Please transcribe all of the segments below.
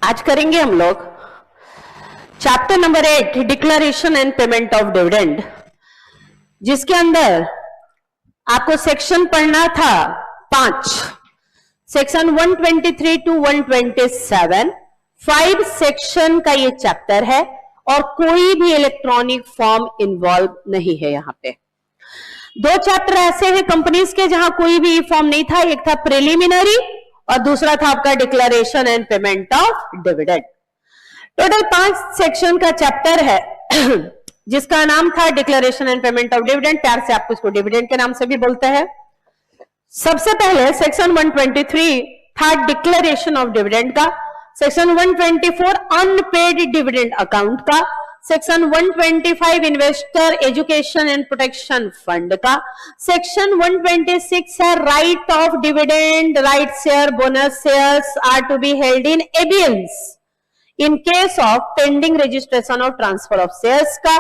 आज करेंगे हम लोग chapter number 8 declaration and payment of dividend, जिसके अंदर आपको सेक्शन पढ़ना था 5, सेक्शन 123 टू 127, 5 सेक्शन का ये चैप्टर है और कोई भी इलेक्ट्रॉनिक फॉर्म इन्वॉल्व नहीं है। यहाँ पे 2 चैप्टर ऐसे हैं कंपनीज के जहां कोई भी फॉर्म नहीं था, एक था प्रिलिमिनरी और दूसरा था आपका declaration and payment of dividend. Total 5 section का चैप्टर है जिसका नाम था declaration and payment of dividend. प्यार से आप उसको डिविडेंड के नाम से भी बोलते हैं। सबसे पहले सेक्शन 123 था डिक्लेरेशन ऑफ डिविडेंड का, सेक्शन 124 अनपेड डिविडेंड अकाउंट का, section 125 investor education and protection fund का, सेक्शन 126 है right of dividend, right share, bonus shares are to be held in abeyance in case of pending registration और transfer of shares का,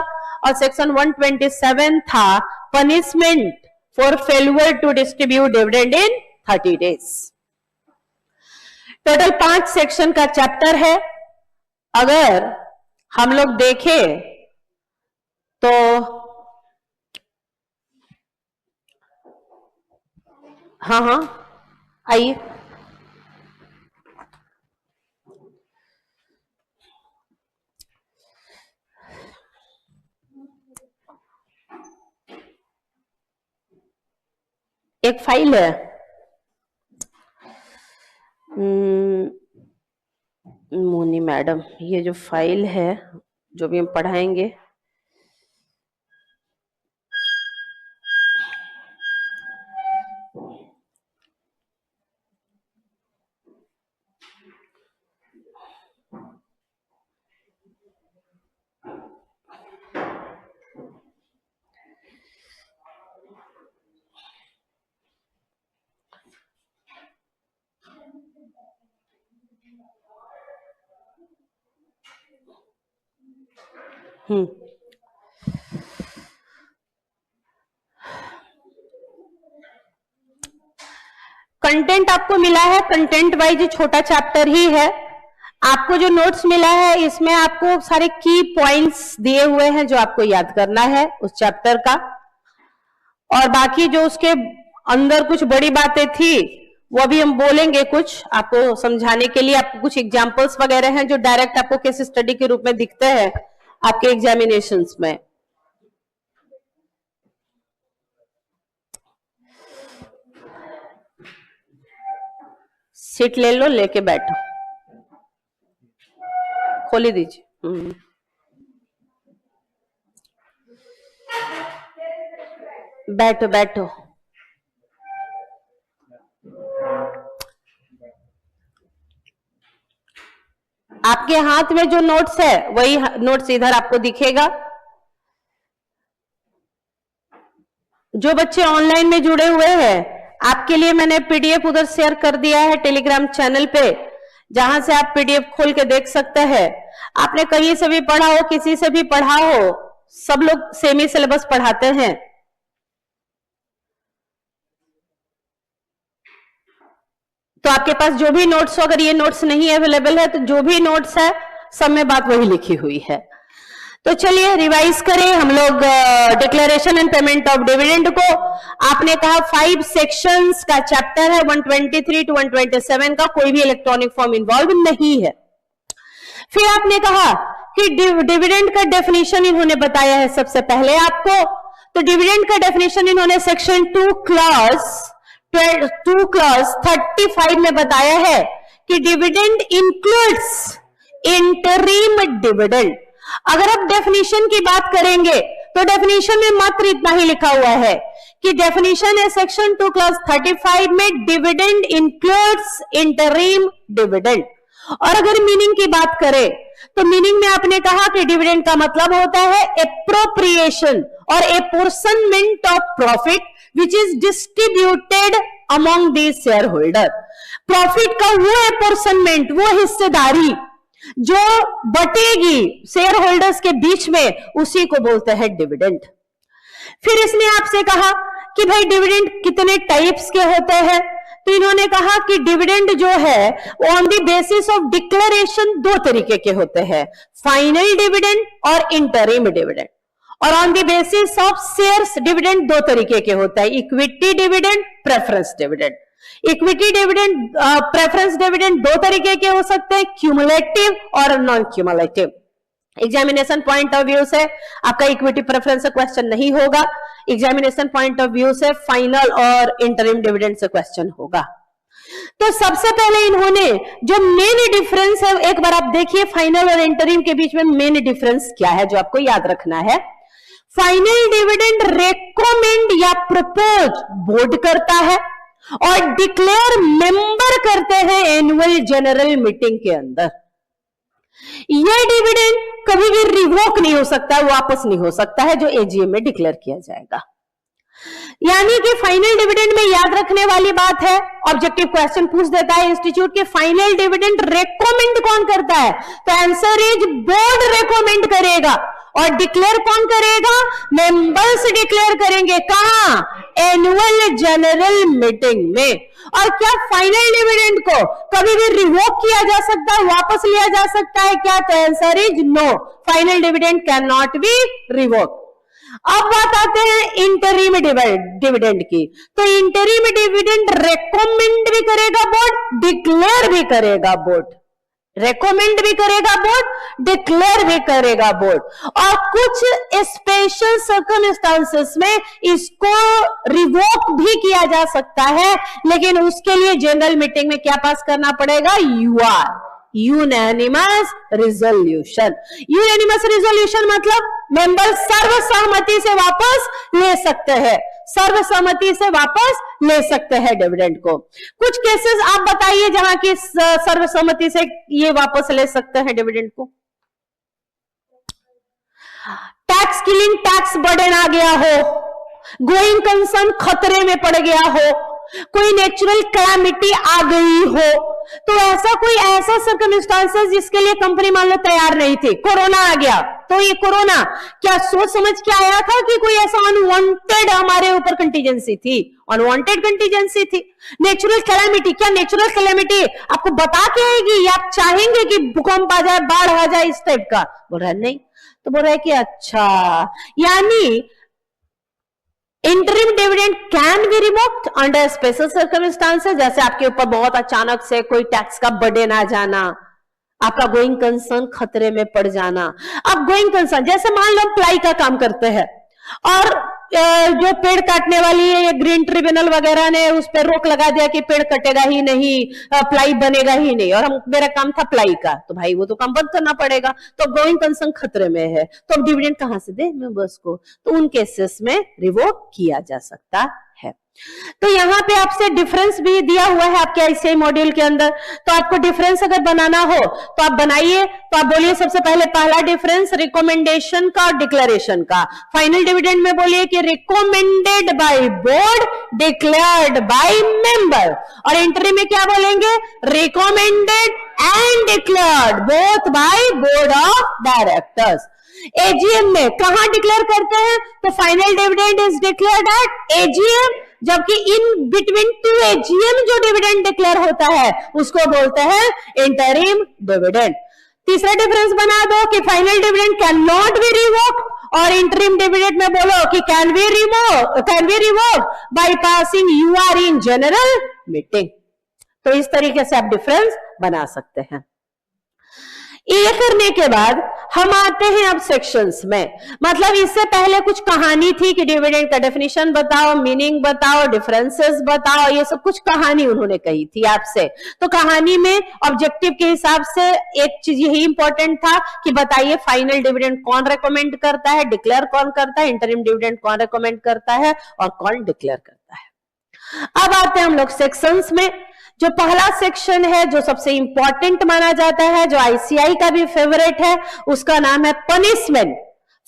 और section 127 था punishment for failure to distribute dividend in 30 days. Total 5 section का chapter है। अगर हम लोग देखें तो हाँ आइए, एक फाइल है मोनी मैडम, ये जो फाइल है जो भी हम पढ़ाएंगे कंटेंट आपको मिला है, कंटेंट वाइज छोटा चैप्टर ही है। आपको जो नोट्स मिला है इसमें आपको सारे की पॉइंट्स दिए हुए हैं जो आपको याद करना है उस चैप्टर का, और बाकी जो उसके अंदर कुछ बड़ी बातें थी वो अभी हम बोलेंगे कुछ आपको समझाने के लिए। आपको कुछ एग्जांपल्स वगैरह हैं जो डायरेक्ट आपको केस स्टडी के रूप में दिखते हैं आपके एग्जामिनेशंस में। सीट ले लो, लेके बैठो, खोली दीजिए। बैठो बैठो। आपके हाथ में जो नोट्स है वही नोट्स इधर आपको दिखेगा। जो बच्चे ऑनलाइन में जुड़े हुए हैं आपके लिए मैंने पीडीएफ उधर शेयर कर दिया है टेलीग्राम चैनल पे, जहां से आप पीडीएफ खोल के देख सकते हैं। आपने कहीं से भी पढ़ा हो, किसी से भी पढ़ा हो, सब लोग सेम ही सिलेबस पढ़ाते हैं। तो आपके पास जो भी नोट्स हो, अगर ये नोट्स नहीं अवेलेबल है तो जो भी नोट्स है सब में बात वही लिखी हुई है। तो चलिए रिवाइज करें हम लोग declaration and payment of dividend को। आपने कहा 5 सेक्शंस का चैप्टर है, 123 टू 127 का, कोई भी इलेक्ट्रॉनिक फॉर्म इन्वॉल्व नहीं है। फिर आपने कहा कि डिविडेंड का डेफिनेशन इन्होंने बताया है सबसे पहले आपको। तो डिविडेंड का डेफिनेशन इन्होंने सेक्शन 2 क्लॉज 35 में बताया है कि डिविडेंड इंक्लूड्स इंटरिम डिविडेंड। अगर आप डेफिनेशन की बात करेंगे तो डेफिनेशन में मात्र इतना ही लिखा हुआ है कि डेफिनेशन है सेक्शन 2 क्लॉज 35 में डिविडेंड इंक्लूड्स इंटरिम डिविडेंड। और अगर मीनिंग की बात करें तो मीनिंग में आपने कहा कि डिविडेंड का मतलब होता है एप्रोप्रिएशन और apportionment of profit which is distributed among the share holder. Profit का वो एपोर्शनमेंट, वो हिस्सेदारी जो बटेगी शेयर होल्डर्स के बीच में, उसी को बोलते हैं डिविडेंड। फिर इसने आपसे कहा कि भाई डिविडेंड कितने टाइप्स के होते हैं। तो इन्होंने कहा कि डिविडेंड जो है वो on the basis of declaration दो तरीके के होते हैं, फाइनल डिविडेंड और इंटरिम डिविडेंड। और on the basis of shares dividend दो तरीके के होता है, equity dividend, preference dividend. Equity dividend, preference dividend दो तरीके के हो सकते हैं, क्यूमुलेटिव और non cumulative. Examination point of view से आपका इक्विटी प्रेफरेंस से क्वेश्चन नहीं होगा, एग्जामिनेशन पॉइंट ऑफ व्यू से फाइनल और इंटरिम डिविडेंड से क्वेश्चन होगा। तो सबसे पहले इन्होंने जो मेन डिफरेंस है, एक बार आप देखिए फाइनल और इंटरिम के बीच में मेन डिफरेंस क्या है जो आपको याद रखना है। फाइनल डिविडेंड रेकमेंड या प्रपोज बोर्ड करता है और डिक्लेयर मेंबर करते हैं एनुअल जनरल मीटिंग के अंदर। यह डिविडेंड कभी भी रिवोक नहीं हो सकता, वापस नहीं हो सकता है, जो एजीएम में डिक्लेयर किया जाएगा। यानी कि फाइनल डिविडेंड में याद रखने वाली बात है, ऑब्जेक्टिव क्वेश्चन पूछ देता है इंस्टीट्यूट के, फाइनल डिविडेंड रेकमेंड कौन करता है, तो आंसर इज बोर्ड रेकमेंड करेगा। और डिक्लेयर कौन करेगा, मेंबर्स डिक्लेयर करेंगे, कहां, एनुअल जनरल मीटिंग में। और क्या फाइनल डिविडेंड को कभी भी रिवोक किया जा सकता है, वापस लिया जा सकता है क्या, तो answer is no, final dividend can not be revoke. अब बात आते हैं इंटरिम डिविडेंड की। तो इंटरिम डिविडेंड रेकमेंड भी करेगा बोर्ड, डिक्लेयर भी करेगा बोर्ड, रेकमेंड भी करेगा बोर्ड, डिक्लेयर भी करेगा बोर्ड। और कुछ स्पेशल सर्कमस्टांसेस में इसको रिवोक भी किया जा सकता है, लेकिन उसके लिए जनरल मीटिंग में क्या पास करना पड़ेगा, UR, unanimous resolution. Unanimous resolution मतलब मेंबर सर्वसहमति से वापस ले सकते हैं, सर्वसहमति से वापस ले सकते हैं डिविडेंड को। कुछ केसेस आप बताइए जहां की सर्वसहमति से ये वापस ले सकते हैं डिविडेंड को। टैक्स किलिंग, टैक्स बर्डन आ गया हो, गोइंग कंसर्न खतरे में पड़ गया हो, कोई नेचुरल कैलामिटी आ गई हो, तो ऐसा कोई ऐसा सर्कमस्टांसेस जिसके लिए कंपनी मान लो तैयार नहीं थी, कोरोना आ गया, तो ये कोरोना क्या सोच समझ के आया था कि कोई ऐसा अनवांटेड हमारे ऊपर कंटीजेंसी थी, अनवांटेड कंटीजेंसी थी। नेचुरल कैलामिटी, क्या नेचुरल कैलामिटी आपको बता के आएगी या आप चाहेंगे कि भूकंप आ जाए, बाढ़ आ जाए, इस टाइप का, बोल रहा है नहीं, तो बोल रहा है कि अच्छा, यानी interim dividend can be revoked under special circumstances, जैसे आपके ऊपर बहुत अचानक से कोई टैक्स का बर्डन आ जाना, आपका गोइंग कंसर्न खतरे में पड़ जाना। अब गोइंग कंसर्न जैसे मान लो प्लाई का काम करते हैं और जो पेड़ काटने वाली है, ये ग्रीन ट्रिब्यूनल वगैरह ने उस पर रोक लगा दिया कि पेड़ कटेगा ही नहीं, प्लाई बनेगा ही नहीं, और मेरा काम था प्लाई का, तो भाई वो तो काम बंद करना पड़ेगा, तो गोइंग कंसर्न खतरे में है, तो अब डिविडेंड कहां से दे मेंबर्स को, तो उन केसेस में रिवोक किया जा सकता है। तो यहां पे आपसे डिफरेंस भी दिया हुआ है आपके आईसीआई मॉड्यूल के अंदर, तो आपको डिफरेंस अगर बनाना हो तो आप बनाइए। तो आप बोलिए सबसे पहले पहला डिफरेंस रिकमेंडेशन का और डिक्लेरेशन का। फाइनल डिविडेंड में बोलिए कि recommended by board, declared by member, और इंटरिम में क्या बोलेंगे, recommended and declared both by board of directors. AGM में कहां डिक्लेयर करते हैं, तो final dividend is declared at AGM, जबकि इन बिटवीन टू एजीएम जो डिविडेंड डिक्लेयर होता है उसको बोलते हैं इंटरिम डिविडेंड। तीसरा डिफरेंस बना दो कि final dividend can not be revoked, और इंटरिम डिविडेंड में बोलो कि can be revoked by passing UR in general meeting. तो इस तरीके से आप डिफरेंस बना सकते हैं। ये करने के बाद हम आते हैं अब सेक्शंस में, मतलब इससे पहले कुछ कहानी थी कि डिविडेंड का डेफिनेशन बताओ, मीनिंग बताओ, डिफरेंसेस बताओ, ये सब कुछ कहानी उन्होंने कही थी आपसे। तो कहानी में ऑब्जेक्टिव के हिसाब से एक चीज यही इंपॉर्टेंट था कि बताइए फाइनल डिविडेंड कौन रेकमेंड करता है, डिक्लेयर कौन करता है, इंटरिम डिविडेंड कौन रेकमेंड करता है और कौन डिक्लेयर करता है। अब आते हैं हम लोग सेक्शंस में। जो पहला सेक्शन है जो सबसे इंपॉर्टेंट माना जाता है, जो आईसीआई का भी फेवरेट है, उसका नाम है punishment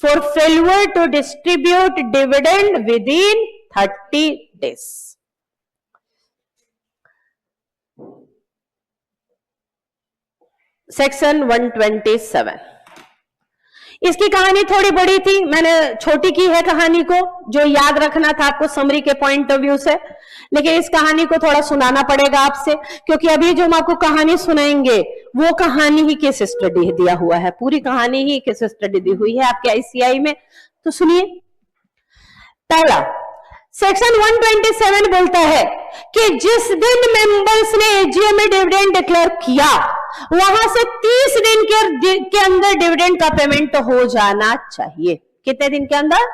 for failure to distribute dividend within 30 days. Section 127। इसकी कहानी थोड़ी बड़ी थी, मैंने छोटी की है कहानी को, जो याद रखना था आपको समरी के पॉइंट ऑफ व्यू से, लेकिन इस कहानी को थोड़ा सुनाना पड़ेगा आपसे, क्योंकि अभी जो हम आपको कहानी सुनाएंगे वो कहानी ही केस स्टडी दिया हुआ है, पूरी कहानी ही केस स्टडी दी हुई है आपके आईसीआई में। तो सुनिए, पहला सेक्शन 127 बोलता है कि जिस दिन मेंबर्स ने एजीएम में डिविडेंड डिक्लेयर किया वहां से 30 दिन के अंदर डिविडेंड का पेमेंट हो जाना चाहिए। कितने दिन के अंदर?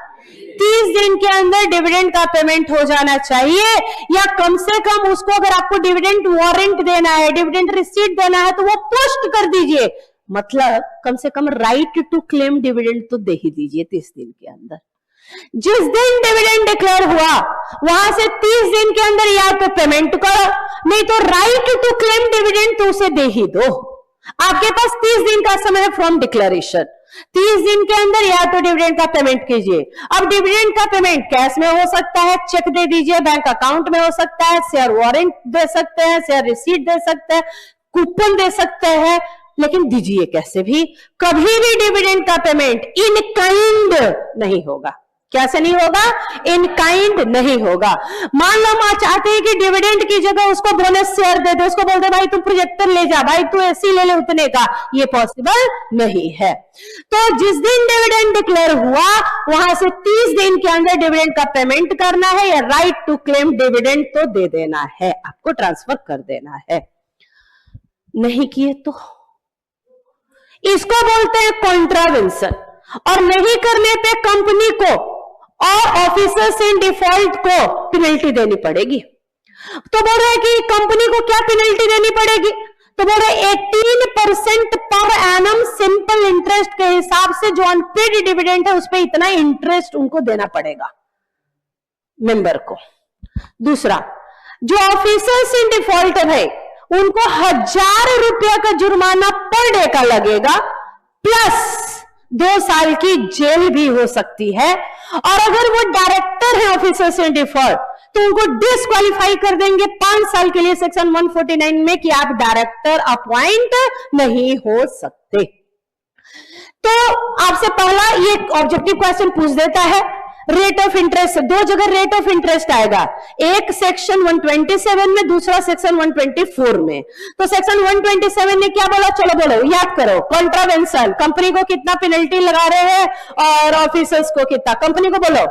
30 दिन के अंदर डिविडेंड का पेमेंट हो जाना चाहिए, या कम से कम उसको अगर आपको डिविडेंड वारंट देना है, डिविडेंड रिसीट देना है, तो वो पोस्ट कर दीजिए। मतलब कम से कम राइट टू क्लेम डिविडेंड तो दे ही दीजिए 30 दिन के अंदर। जिस दिन डिविडेंड डिक्लेयर हुआ वहां से 30 दिन के अंदर या तो पेमेंट करो, नहीं तो राइट टू क्लेम डिविडेंड तो उसे दे ही दो। आपके पास 30 दिन का समय है फ्रॉम डिक्लेरेशन। 30 दिन के अंदर या तो डिविडेंड का पेमेंट कीजिए। अब डिविडेंड का पेमेंट कैश में हो सकता है, चेक दे दीजिए, बैंक अकाउंट में हो सकता है, शेयर वारंट दे सकते हैं, शेयर रिसीट दे सकते हैं, कूपन दे सकते हैं, लेकिन दीजिए कैसे भी। कभी भी डिविडेंड का पेमेंट इन काइंड नहीं होगा। कैसे नहीं होगा? इन काइंड नहीं होगा। मान लो हम चाहते हैं कि डिविडेंड की जगह उसको बोनस शेयर दे दे, उसको बोल दे भाई तू प्रोजेक्टर ले जा, भाई तू एसी ले ले उतने का, ये पॉसिबल नहीं है। तो जिस दिन डिविडेंड डिक्लेयर हुआ वहां से 30 दिन के अंदर डिविडेंड का पेमेंट करना है, या राइट टू क्लेम डिविडेंड तो दे देना है, आपको ट्रांसफर कर देना है। नहीं किए तो इसको बोलते हैं कॉन्ट्रावेंशन, और नहीं करने पे कंपनी को और ऑफिसर्स इन डिफॉल्ट को पेनल्टी देनी पड़ेगी। तो बोल रहे हैं कि कंपनी को क्या पेनल्टी देनी पड़ेगी? तो बोल रहे 18% पर एनम सिंपल इंटरेस्ट के हिसाब से जो अनपेड डिविडेंड है उस पर इतना इंटरेस्ट उनको देना पड़ेगा मेंबर को। दूसरा, जो ऑफिसर्स इन डिफॉल्ट है उनको 1000 रुपया का जुर्माना पर डे का लगेगा, प्लस 2 साल की जेल भी हो सकती है। और अगर वो डायरेक्टर है ऑफिसर्स इन डिफॉल्ट तो उनको डिस्क्वालीफाई कर देंगे 5 साल के लिए सेक्शन 149 में कि आप डायरेक्टर अपॉइंट नहीं हो सकते। तो आपसे पहला ये ऑब्जेक्टिव क्वेश्चन पूछ देता है रेट ऑफ इंटरेस्ट। 2 जगह रेट ऑफ इंटरेस्ट आएगा, एक सेक्शन 127 में, दूसरा सेक्शन 124 में। तो सेक्शन 127 ने क्या बोला? चलो बोलो, याद करो। कॉन्ट्रावेंशन, कंपनी को कितना पेनल्टी लगा रहे हैं और ऑफिसर्स को कितना? कंपनी को बोलो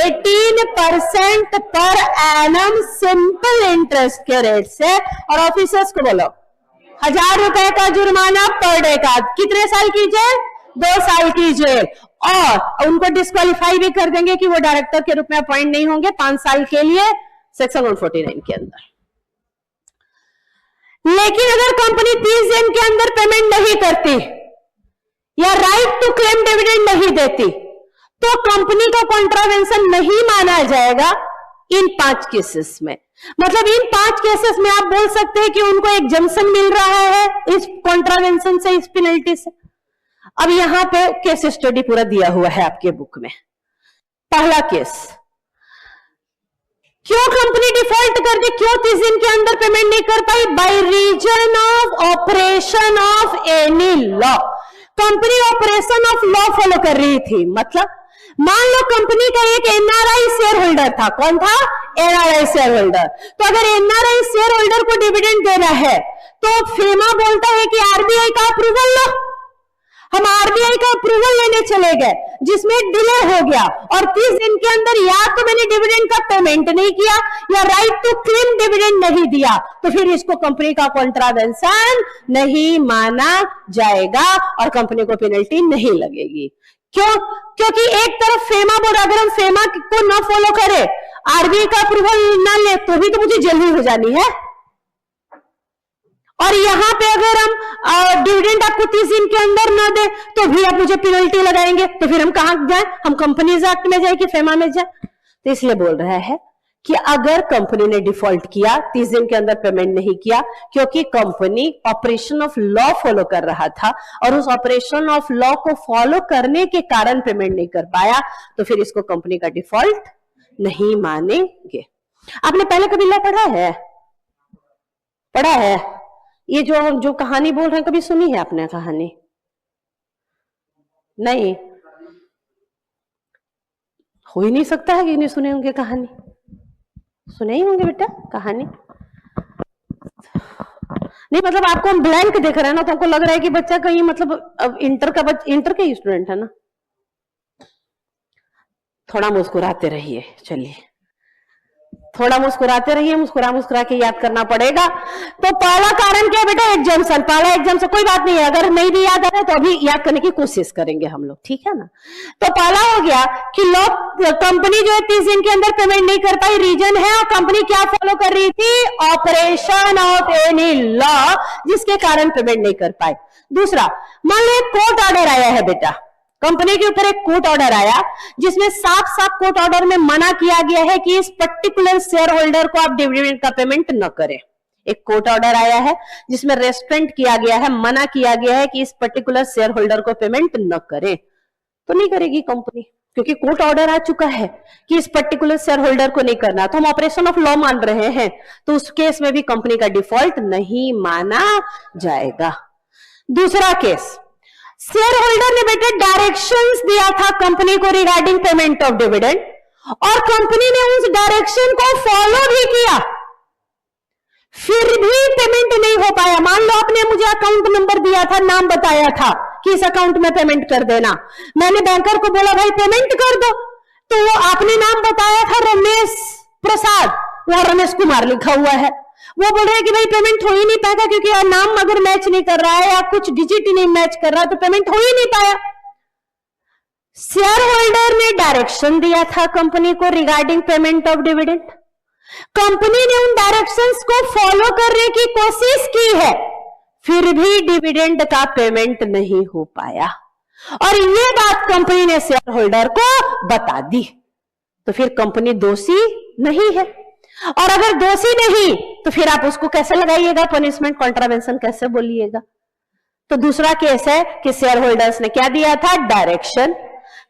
18% पर एनम सिंपल इंटरेस्ट के रेट से, और ऑफिसर्स को बोलो 1000 रुपए का जुर्माना पर डे का। कितने साल की जेल? 2 साल की जेल। और उनको डिस्क्वालीफाई भी कर देंगे कि वो डायरेक्टर के रूप में अपॉइंट नहीं होंगे 5 साल के लिए सेक्शन 149 के अंदर। लेकिन अगर कंपनी 30 दिन के अंदर पेमेंट नहीं करती या राइट टू क्लेम डिविडेंड नहीं देती तो कंपनी का कॉन्ट्रावेंशन नहीं माना जाएगा इन 5 केसेस में। मतलब इन 5 केसेस में आप बोल सकते हैं कि उनको एग्जम्पशन मिल रहा है इस कॉन्ट्रावेंशन से, इस पेनल्टी से। अब यहां पे केस स्टडी पूरा दिया हुआ है आपके बुक में। पहला केस, क्यों कंपनी डिफॉल्ट कर दी, क्यों 30 दिन के अंदर पेमेंट नहीं कर पाई? By reason of operation of any law. Company operation of law follow कर रही थी। मतलब मान लो कंपनी का एक एनआरआई शेयर होल्डर था। कौन था? NRI share holder. तो अगर एनआरआई शेयर होल्डर को डिविडेंड देना है तो फेमा बोलता है कि आरबीआई का अप्रूवल लो। हम आरबीआई का अप्रूवल लेने चले गए, जिसमें डिले हो गया, और 30 दिन के अंदर या तो मैंने डिविडेंड का पेमेंट नहीं किया या राइट टू क्लेम डिविडेंड नहीं दिया, तो फिर इसको कंपनी का कॉन्ट्रावेंशन नहीं माना जाएगा और कंपनी को पेनल्टी नहीं लगेगी। क्यों? क्योंकि एक तरफ फेमा बोल, अगर हम फेमा को ना फॉलो करें, आरबीआई का अप्रूवल ना ले, तो भी तो मुझे जेल हो जानी है। और यहां पे अगर हम डिविडेंड आपको 30 दिन के अंदर ना दे तो भी आप मुझे पेनल्टी लगाएंगे, तो फिर हम कहां जाए? हम कंपनीज एक्ट में जाए कि फेमा में जाए? तो इसलिए बोल रहा है कि अगर कंपनी ने डिफॉल्ट किया, 30 दिन के अंदर पेमेंट नहीं किया, क्योंकि company operation of law follow कर रहा था और उस ऑपरेशन ऑफ लॉ को फॉलो करने के कारण पेमेंट नहीं कर पाया, तो फिर इसको कंपनी का डिफॉल्ट नहीं मानेंगे। आपने पहले कभी लॉ पढ़ा है? पढ़ा है? ये जो कहानी बोल रहे हैं, कभी सुनी है आपने कहानी? नहीं, हो ही नहीं सकता है कि नहीं सुने होंगे कहानी। सुने ही होंगे बेटा कहानी। नहीं मतलब आपको हम ब्लैंक देख रहे हैं ना, तो हमको लग रहा है कि बच्चा कहीं मतलब इंटर का ही स्टूडेंट है ना। थोड़ा मुस्कुराते रहिए, चलिए थोड़ा मुस्कुराते रहिए, मुस्कुरा के याद करना पड़ेगा। तो पहला कारण क्या बेटा? एग्जाम्शन। पहला एग्जाम्शन कोई बात नहीं है, अगर नहीं भी याद आ रहा है तो अभी याद करने की कोशिश करेंगे हम लोग, ठीक है ना। तो पहला हो गया कि लोग कंपनी जो है 30 दिन के अंदर पेमेंट नहीं कर पाई। रीजन है, और कंपनी क्या फॉलो कर रही थी? ऑपरेशन ऑफ एनी लॉ, जिसके कारण पेमेंट नहीं कर पाए। दूसरा, मान लो एक कोर्ट ऑर्डर आया है बेटा, कंपनी के ऊपर एक कोर्ट ऑर्डर आया जिसमें साफ साफ कोर्ट ऑर्डर में मना किया गया है कि इस पर्टिकुलर शेयर होल्डर को आप डिविडेंड का पेमेंट न करें। एक कोर्ट ऑर्डर आया है जिसमें रेस्ट्रेंट किया गया है, मना किया गया है कि इस पर्टिकुलर शेयर होल्डर को पेमेंट न करें, तो नहीं करेगी कंपनी, क्योंकि कोर्ट ऑर्डर आ चुका है कि इस पर्टिकुलर शेयर होल्डर को नहीं करना। तो हम ऑपरेशन ऑफ लॉ मान रहे हैं, तो उस केस में भी कंपनी का डिफॉल्ट नहीं माना जाएगा। दूसरा केस, शेयर होल्डर ने बेटे डायरेक्शंस दिया था कंपनी को रिगार्डिंग पेमेंट ऑफ डिविडेंड, और कंपनी ने उस डायरेक्शन को फॉलो भी किया, फिर भी पेमेंट नहीं हो पाया। मान लो आपने मुझे अकाउंट नंबर दिया था, नाम बताया था कि इस अकाउंट में पेमेंट कर देना, मैंने बैंकर को बोला भाई पेमेंट कर दो, तो वो आपने नाम बताया था रमेश प्रसाद, वहां रमेश कुमार लिखा हुआ है, वो बोल रहे हैं कि भाई पेमेंट हो ही नहीं पाएगा क्योंकि नाम अगर मैच नहीं कर रहा है या कुछ डिजिट ही नहीं मैच कर रहा, तो पेमेंट हो ही नहीं पाया। शेयर होल्डर ने डायरेक्शन दिया था कंपनी को regarding payment of dividend, company ने उन डायरेक्शंस को फॉलो करने की कोशिश की है, फिर भी डिविडेंड का पेमेंट नहीं हो पाया, और ये बात कंपनी ने शेयर होल्डर को बता दी, तो फिर कंपनी दोषी नहीं है। और अगर दोषी नहीं तो फिर आप उसको कैसे लगाइएगा पनिशमेंट, कॉन्ट्रावेंशन कैसे बोलिएगा। तो दूसरा केस है कि शेयर होल्डर्स ने क्या दिया था? डायरेक्शन,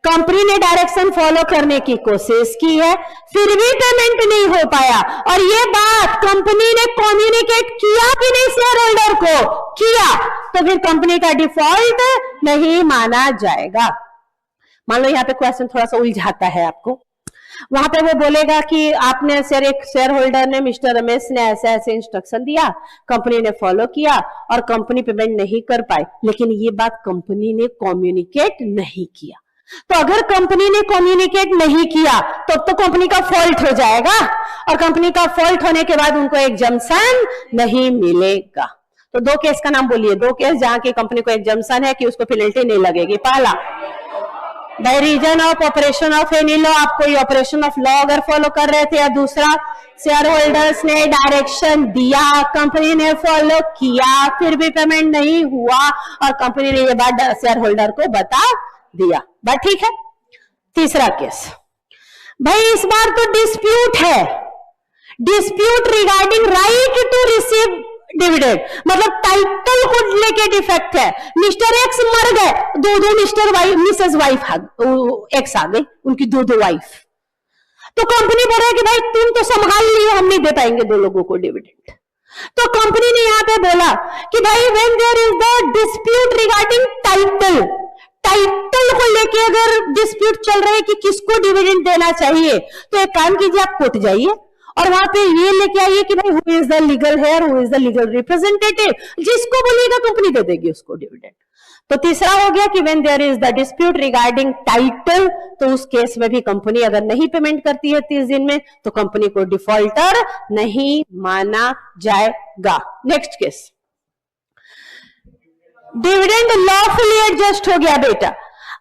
कंपनी ने डायरेक्शन फॉलो करने की कोशिश की है, फिर भी पेमेंट नहीं हो पाया, और ये बात कंपनी ने कम्युनिकेट किया कि नहीं शेयर होल्डर को? किया, तो फिर कंपनी का डिफॉल्ट नहीं माना जाएगा। मान लो यहाँ पे क्वेश्चन थोड़ा सा उलझाता है आपको, वहां पे वो बोलेगा कि आपने एक शेयर होल्डर ने, मिस्टर रमेश ने ऐसे ऐसे इंस्ट्रक्शन दिया, कंपनी ने फॉलो किया और कंपनी पेमेंट नहीं कर पाई, लेकिन ये बात कंपनी ने कम्युनिकेट नहीं किया। तो अगर कंपनी ने कम्युनिकेट नहीं किया तो अब तो कंपनी का फॉल्ट हो जाएगा, और कंपनी का फॉल्ट होने के बाद उनको एग्जम्पशन नहीं मिलेगा। तो दो केस का नाम बोलिए, दो केस जहां की कंपनी को एग्जम्पशन है कि उसको पेनल्टी नहीं लगेगी। पहला, by reason of operation of any law, आप कोई ऑपरेशन ऑफ लॉ अगर फॉलो कर रहे थे, या दूसरा शेयर होल्डर्स ने डायरेक्शन दिया, कंपनी ने फॉलो किया, फिर भी पेमेंट नहीं हुआ और कंपनी ने ये बात शेयर होल्डर को बता दिया। बात ठीक है। तीसरा केस, भाई इस बार तो डिस्प्यूट है, dispute regarding right to receive dividend, मतलब टाइटल को लेके डिफेक्ट है। मिस्टर एक्स मर गए, दो mister wife, Mrs wife X आ गई, उनकी दो वाइफ, तो कंपनी बोल रहा है कि भाई तुम तो संभाल लियो, हम नहीं दे पाएंगे दो लोगों को डिविडेंड। तो कंपनी ने यहां पे बोला कि भाई when there is the dispute regarding title, title को लेके अगर डिस्प्यूट चल रहा है कि किसको डिविडेंड देना चाहिए, तो एक काम कीजिए, आप कोर्ट जाइए और वहां पे ये लेके आइए कि भाई who is the legal heir, who is the legal representative, जिसको बोलिएगा कंपनी दे देगी उसको डिविडेंड। तो तीसरा हो गया कि when there is the dispute regarding title, तो उस केस में भी कंपनी अगर नहीं पेमेंट करती है 30 दिन में, तो कंपनी को डिफॉल्टर नहीं माना जाएगा। Next case, dividend lawfully adjust हो गया बेटा,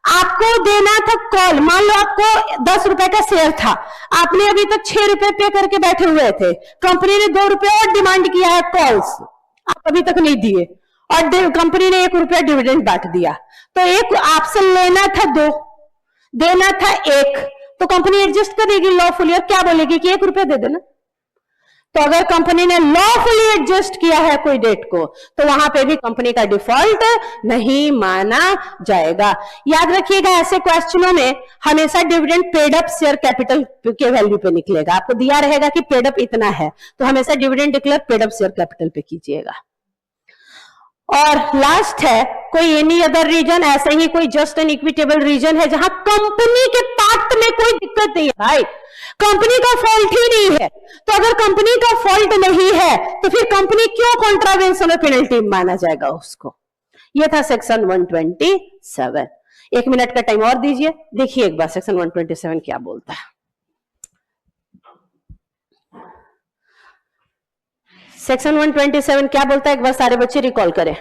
आपको देना था कॉल, मान लो आपको 10 रुपए का शेयर था, आपने अभी तक 6 रुपए पे करके बैठे हुए थे, कंपनी ने 2 रुपए और डिमांड किया है कॉल्स, आप अभी तक नहीं दिए, और कंपनी ने 1 रुपया डिविडेंड बांट दिया, तो एक आपसे लेना था 2, देना था 1, तो कंपनी एडजस्ट करेगी लॉफुली और क्या बोलेगी कि 1 रुपया दे देना। तो अगर कंपनी ने लॉफुली एडजस्ट किया है कोई डेट को, तो वहां पे भी कंपनी का डिफॉल्ट नहीं माना जाएगा। याद रखिएगा, ऐसे क्वेश्चनों में हमेशा dividend paid up share capital के वैल्यू पे निकलेगा। आपको दिया रहेगा कि पेड अप इतना है, तो हमेशा dividend declare paid up share capital पे कीजिएगा। और लास्ट है, कोई एनी अदर रीजन, ऐसे ही कोई जस्ट एंड इक्विटेबल रीजन है जहां कंपनी के पार्ट फैक्ट में कोई दिक्कत नहीं है भाई, कंपनी का फॉल्ट ही नहीं है। तो अगर कंपनी का फॉल्ट नहीं है तो फिर कंपनी क्यों कॉन्ट्रावेंशन में पेनल्टी माना जाएगा उसको। ये था सेक्शन 127। 1 मिनट का टाइम और दीजिए, देखिए एक बार सेक्शन 127 क्या बोलता है। सेक्शन 127 क्या बोलता है, एक बार सारे बच्चे रिकॉल करें।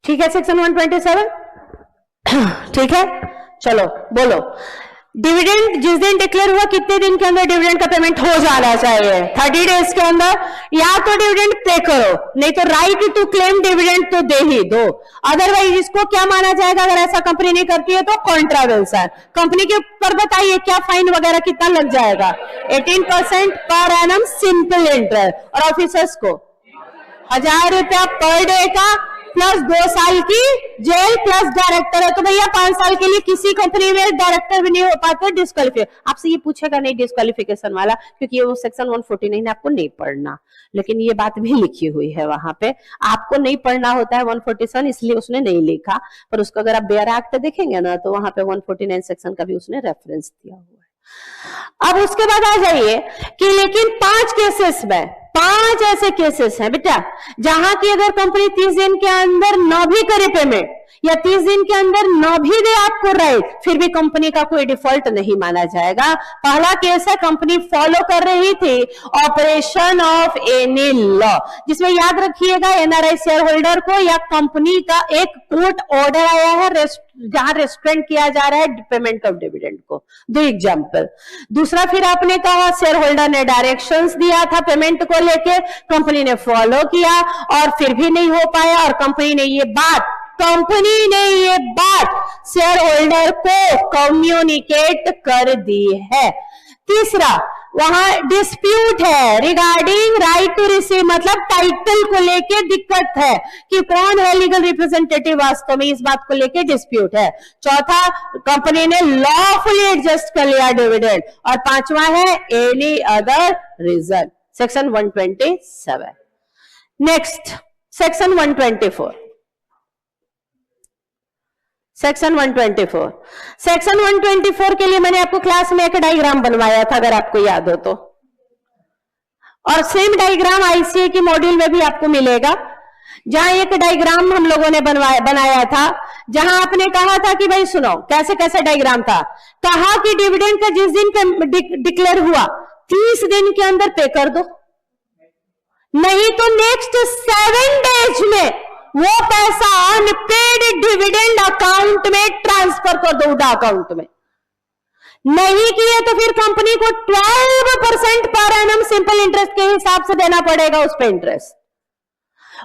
ठीक है सेक्शन 127, ठीक है चलो बोलो। डिविडेंड जिस दिन डिक्लेयर हुआ कितने दिन के अंदर डिविडेंड का पेमेंट हो जाना चाहिए, 30 डेज के अंदर। या तो डिविडेंड पे करो, नहीं तो राइट टू क्लेम डिविडेंड तो दे ही दो, अदरवाइज इसको क्या माना जाएगा अगर ऐसा कंपनी नहीं करती है तो कॉन्ट्रावेंशन। कंपनी के ऊपर बताइए क्या फाइन वगैरह कितना लग जाएगा, 18% पर एनम सिंपल इंटरेस्ट, और ऑफिसर्स को 1000 रुपया पर डे का प्लस 2 साल की जेल प्लस डायरेक्टर है तो भैया 5 साल के लिए किसी कंपनी में डायरेक्टर भी नहीं हो पाते, डिस्क्वालिफिकेशन। आपसे ये पूछेगा नहीं डिस्क्वालिफिकेशन वाला, क्योंकि वो सेक्शन 149 आपको नहीं पढ़ना, लेकिन ये बात भी लिखी हुई है वहां पे। आपको नहीं पढ़ना होता है 147, इसलिए उसने नहीं लिखा, पर उसको अगर आप बेयर एक्ट देखेंगे ना तो वहां पे 149 सेक्शन का भी उसने रेफरेंस दिया हुआ है। अब उसके बाद आ जाइए कि लेकिन 5 केसेस में, 5 ऐसे केसेस हैं बेटा जहां की अगर कंपनी 30 दिन के अंदर न भी करे पेमेंट या 30 दिन के अंदर न भी दे आपको राइट, फिर भी कंपनी का कोई डिफॉल्ट नहीं माना जाएगा। पहला केस है कंपनी फॉलो कर रही थी ऑपरेशन ऑफ एनी लॉ, जिसमें याद रखिएगा एनआरआई शेयर होल्डर को या कंपनी का एक कोर्ट ऑर्डर आया है जहां रेस्ट्रेंट किया जा रहा है पेमेंट ऑफ डिविडेंड को। 2 एग्जाम्पल। दूसरा फिर आपने कहा शेयर होल्डर ने डायरेक्शंस दिया था पेमेंट को लेके, कंपनी ने फॉलो किया और फिर भी नहीं हो पाया, और कंपनी ने ये बात शेयर होल्डर को कम्युनिकेट कर दी है। तीसरा वहां डिस्प्यूट है रिगार्डिंग राइट टू रिसीव, मतलब टाइटल को लेके दिक्कत है कि कौन है लीगल रिप्रेजेंटेटिव, वास्तव में इस बात को लेके डिस्प्यूट है। चौथा कंपनी ने लॉफुली एडजस्ट कर लिया डिविडेंड, और 5वां है any other reason, section 127। Next section 124। Section 124, section 124 के लिए मैंने आपको क्लास में एक डायग्राम बनवाया था अगर आपको याद हो तो, और सेम डायग्राम आईसीए की मॉड्यूल में भी आपको मिलेगा, जहां एक डायग्राम हम लोगों ने बनाया था, जहां आपने कहा था कि भाई सुनो कैसे कैसे डायग्राम था। कहा कि डिविडेंड का जिस दिन डिक्लेयर हुआ 30 दिन के अंदर पे कर दो, नहीं तो नेक्स्ट 7 डेज में वो पैसा अनपेड डिविडेंड अकाउंट में ट्रांसफर कर दो, उड़ा अकाउंट में। नहीं किए तो फिर कंपनी को 12% पर एनम सिंपल इंटरेस्ट के हिसाब से देना पड़ेगा उस पे इंटरेस्ट।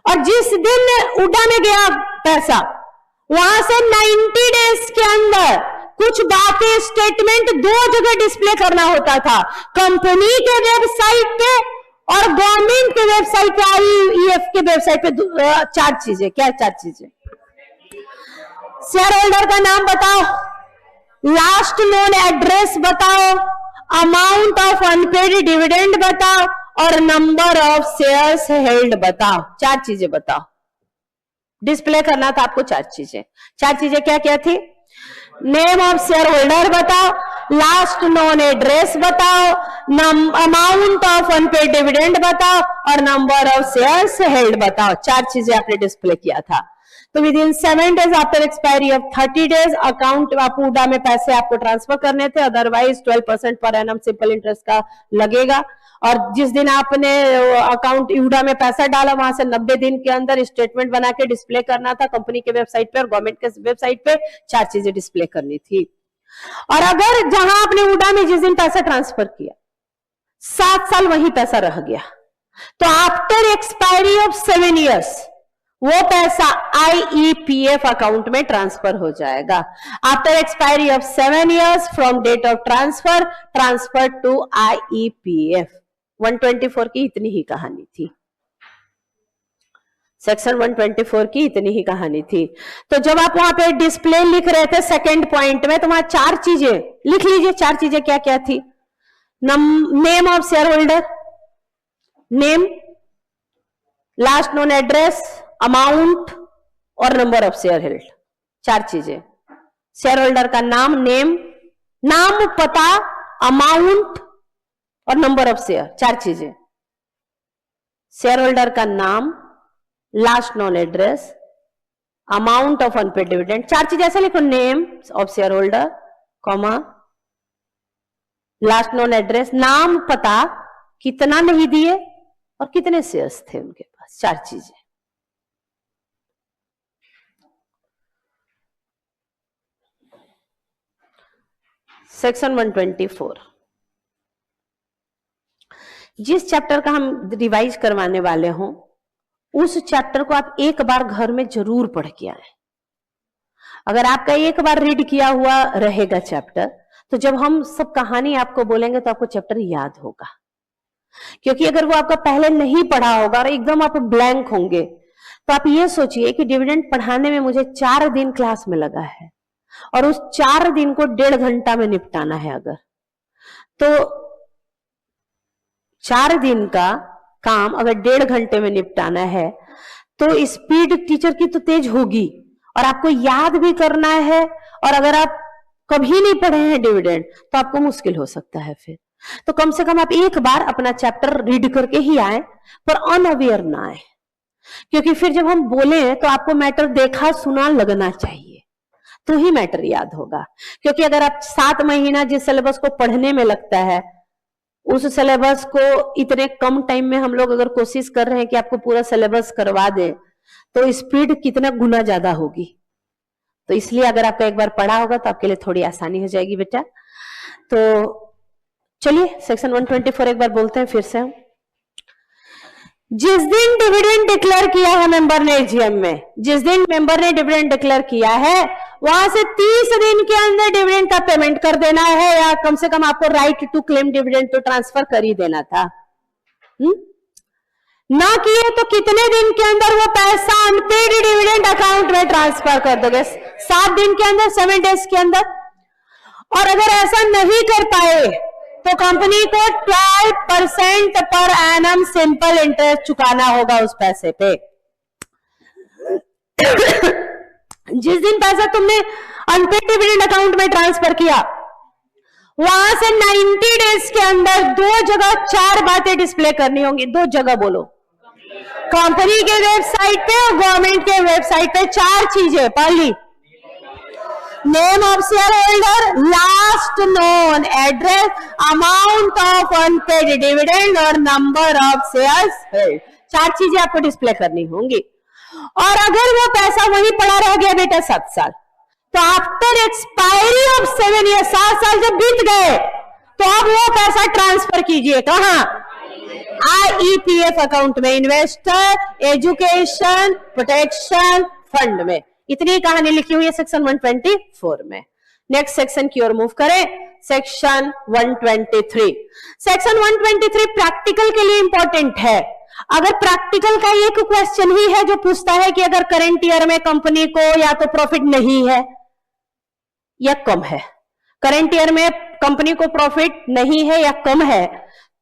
और जिस दिन उड़ा में गया पैसा, वहां से 90 डेज के अंदर कुछ बाकी स्टेटमेंट 2 जगह डिस्प्ले करना होता था, कंपनी के वेबसाइट पे और गवर्नमेंट के वेबसाइट पे, आईईएफ के वेबसाइट पे। 4 चीजें, क्या 4 चीजें? शेयर होल्डर का नाम बताओ, लास्ट नोन एड्रेस बताओ, अमाउंट ऑफ अनपेड डिविडेंड बताओ, और नंबर ऑफ शेयर्स हेल्ड बताओ। 4 चीजें बताओ, डिस्प्ले करना था आपको 4 चीजें। 4 चीजें क्या क्या थी? नेम ऑफ शेयर होल्डर बताओ, लास्ट नोन एड्रेस बताओ, अमाउंट ऑफ अनपेड डिविडेंड बताओ और नंबर ऑफ शेयर्स हेल्ड बताओ। 4 चीजें आपने डिस्प्ले किया था। तो with in 7 days after expiry of 30 days account आप उडा में पैसे आपको ट्रांसफर करने थे, otherwise 12% per annum simple interest का लगेगा। और जिस दिन आपने अकाउंट यूडा में पैसा डाला वहां से 90 दिन के अंदर स्टेटमेंट बना के डिस्प्ले करना था कंपनी के वेबसाइट पे और गवर्नमेंट के वेबसाइट पे। 4 चीजें डिस्प्ले करनी थी। और अगर जहां आपने यूडा में जिस दिन पैसा ट्रांसफर किया 7 साल वही पैसा रह गया, तो आफ्टर एक्सपायरी ऑफ 7 years वो पैसा IEPF अकाउंट में ट्रांसफर हो जाएगा। After expiry of 7 years from date of transfer to IEPF। 124 की इतनी ही कहानी थी, सेक्शन 124 की इतनी ही कहानी थी। तो जब आप वहां पे डिस्प्ले लिख रहे थे सेकंड पॉइंट में, तो वहां 4 चीजें लिख लीजिए। 4 चीजें क्या क्या थी? Name of share holder, name, last known address, amount और नंबर ऑफ शेयर हेल्ड। 4 चीजें। शेयर होल्डर का नाम, नेम, नाम, पता, अमाउंट और नंबर ऑफ शेयर। 4 चीजें। शेयर होल्डर का नाम, last known address, amount of unpaired dividend. 4 चीजें ऐसे लिखो, name of share holder, comma, last known address, नाम, पता, कितना नहीं दिए और कितने शेयर्स थे उनके पास। 4 चीजें। सेक्शन 124 जिस चैप्टर का हम रिवाइज करवाने वाले हों उस चैप्टर को आप एक बार घर में जरूर पढ़ के आए। अगर आपका एक बार रीड किया हुआ रहेगा चैप्टर, तो जब हम सब कहानी आपको बोलेंगे तो आपको चैप्टर याद होगा। क्योंकि अगर वो आपका पहले नहीं पढ़ा होगा और एकदम आप ब्लैंक होंगे, तो आप ये सोचिए कि डिविडेंड पढ़ाने में मुझे 4 दिन क्लास में लगा है और उस 4 दिन को 1.5 घंटा में निपटाना है। अगर तो 4 दिन का काम अगर 1.5 घंटे में निपटाना है तो स्पीड टीचर की तो तेज होगी और आपको याद भी करना है। और अगर आप कभी नहीं पढ़े हैं डिविडेंड तो आपको मुश्किल हो सकता है फिर। तो कम से कम आप एक बार अपना चैप्टर रीड करके ही आए, पर अनअवेयर ना आए। क्योंकि फिर जब हम बोले तो आपको मैटर देखा सुना लगना चाहिए, तो ही मैटर याद होगा। क्योंकि अगर आप 7 महीना जिस सिलेबस को पढ़ने में लगता है, उस सिलेबस को इतने कम टाइम में हम लोग अगर कोशिश कर रहे हैं कि आपको पूरा सिलेबस करवा दें, तो स्पीड कितना गुना ज्यादा होगी। तो इसलिए अगर आपका एक बार पढ़ा होगा तो आपके लिए थोड़ी आसानी हो जाएगी बेटा। तो चलिए सेक्शन 124 एक बार बोलते हैं फिर से हम। जिस दिन डिविडेंड डिक्लेयर किया है मेंबर ने एजीएम में, जिस दिन मेंबर ने डिविडेंड डिक्लेयर किया है वहां से 30 दिन के अंदर डिविडेंड का पेमेंट कर देना है, या कम से कम आपको राइट टू क्लेम डिविडेंड तो ट्रांसफर कर ही देना था। ना किए तो कितने दिन के अंदर वो पैसा अनपेड डिविडेंड अकाउंट में ट्रांसफर कर दोगे? 7 दिन के अंदर, 7 days के अंदर। और अगर ऐसा नहीं कर पाए तो कंपनी को 12% पर एनम सिंपल इंटरेस्ट चुकाना होगा उस पैसे पे। जिस दिन पैसा तुमने अनपेड डिविडेंड अकाउंट में ट्रांसफर किया वहां से 90 days के अंदर 2 जगह 4 बातें डिस्प्ले करनी होंगी। 2 जगह बोलो, कंपनी के वेबसाइट पे और गवर्नमेंट के वेबसाइट पे। 4 चीजें। पहली, name of share holder, last known address, amount of unpaired dividend और नंबर ऑफ शेयर्स हेल्ड। 4 चीजें आपको डिस्प्ले करनी होंगी। और अगर वो पैसा वहीं पड़ा रह गया बेटा 7 साल, तो आफ्टर एक्सपायरी ऑफ 7 years, 7 साल जब बीत गए, तो अब वो पैसा ट्रांसफर कीजिए। कहां? IEPF अकाउंट में, इन्वेस्टर एजुकेशन प्रोटेक्शन फंड में। इतनी कहानी लिखी हुई है सेक्शन 124 में। नेक्स्ट सेक्शन की ओर मूव करें, सेक्शन 123। सेक्शन 123 प्रैक्टिकल के लिए इंपॉर्टेंट है। अगर प्रैक्टिकल का एक क्वेश्चन ही है जो पूछता है कि अगर करंट ईयर में कंपनी को या तो प्रॉफिट नहीं है या कम है, करंट ईयर में कंपनी को प्रॉफिट नहीं है या कम है,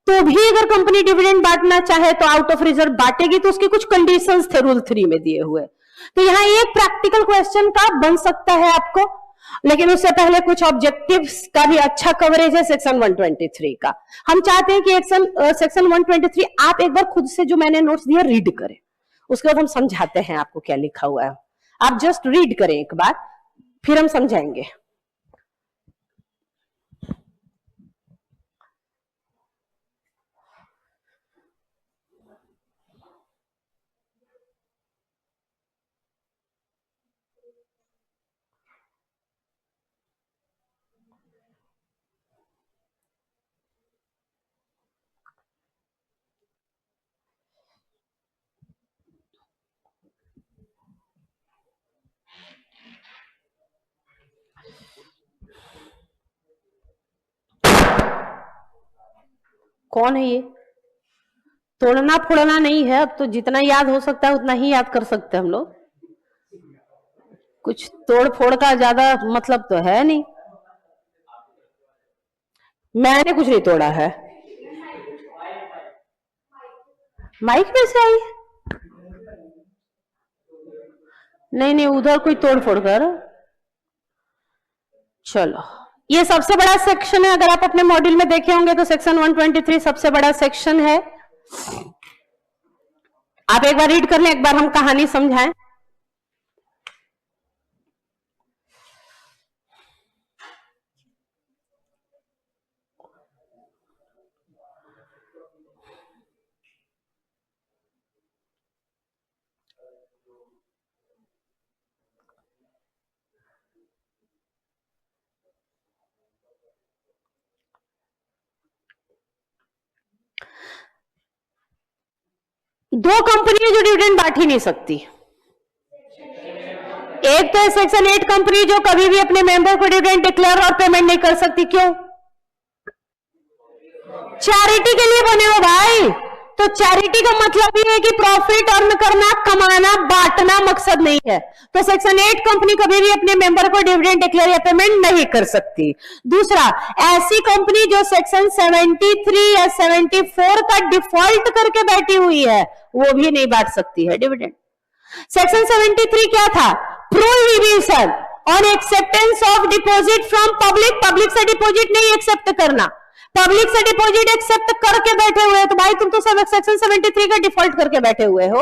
तो भी अगर कंपनी डिविडेंड बांटना चाहे तो आउट ऑफ रिजर्व बांटेगी, तो उसके कुछ कंडीशंस थे रूल 3 में दिए हुए। तो यहां एक प्रैक्टिकल क्वेश्चन का बन सकता है आपको। लेकिन उससे पहले कुछ ऑब्जेक्टिव्स का भी अच्छा कवरेज है सेक्शन 123 का। हम चाहते हैं कि सेक्शन 123 आप एक बार खुद से जो मैंने नोट्स दिया रीड करें, उसके बाद हम समझाते हैं आपको क्या लिखा हुआ है। आप जस्ट रीड करें एक बार, फिर हम समझाएंगे। कौन है ये? तोड़ना फोड़ना नहीं है, अब तो जितना याद हो सकता है उतना ही याद कर सकते हैं हम लोग। कुछ तोड़ फोड़ का ज्यादा मतलब तो है नहीं। मैंने कुछ नहीं तोड़ा है। माइक में से आई? नहीं, उधर कोई तोड़ फोड़ कर। चलो, ये सबसे बड़ा सेक्शन है। अगर आप अपने मॉड्यूल में देखे होंगे तो सेक्शन 123 सबसे बड़ा सेक्शन है। आप एक बार रीड कर लें, एक बार हम कहानी समझाएं। दो कंपनी जो डिविडेंड बांट ही नहीं सकती। एक तो है सेक्शन 8 कंपनी जो कभी भी अपने मेंबर को डिविडेंड डिक्लेयर और पेमेंट नहीं कर सकती। क्यों? चैरिटी के लिए बने हो भाई। तो चैरिटी का मतलब ये है कि प्रॉफिट अर्न करना, कमाना, बांटना मकसद नहीं है। तो सेक्शन 8 कंपनी कभी भी अपने मेंबर को डिविडेंड डिक्लेयर या पेमेंट नहीं कर सकती। दूसरा, ऐसी कंपनी जो सेक्शन 73 या 74 का डिफॉल्ट करके बैठी हुई है वो भी नहीं बांट सकती है डिविडेंड। सेक्शन 73 क्या था? Prohibition on acceptance of deposit from public. Public से डिपॉजिट नहीं एक्सेप्ट करना। पब्लिक से डिपॉजिट एक्सेप्ट करके बैठे हुए हो तो भाई तुम तो सब सेक्शन 73 का डिफॉल्ट करके बैठे हुए हो।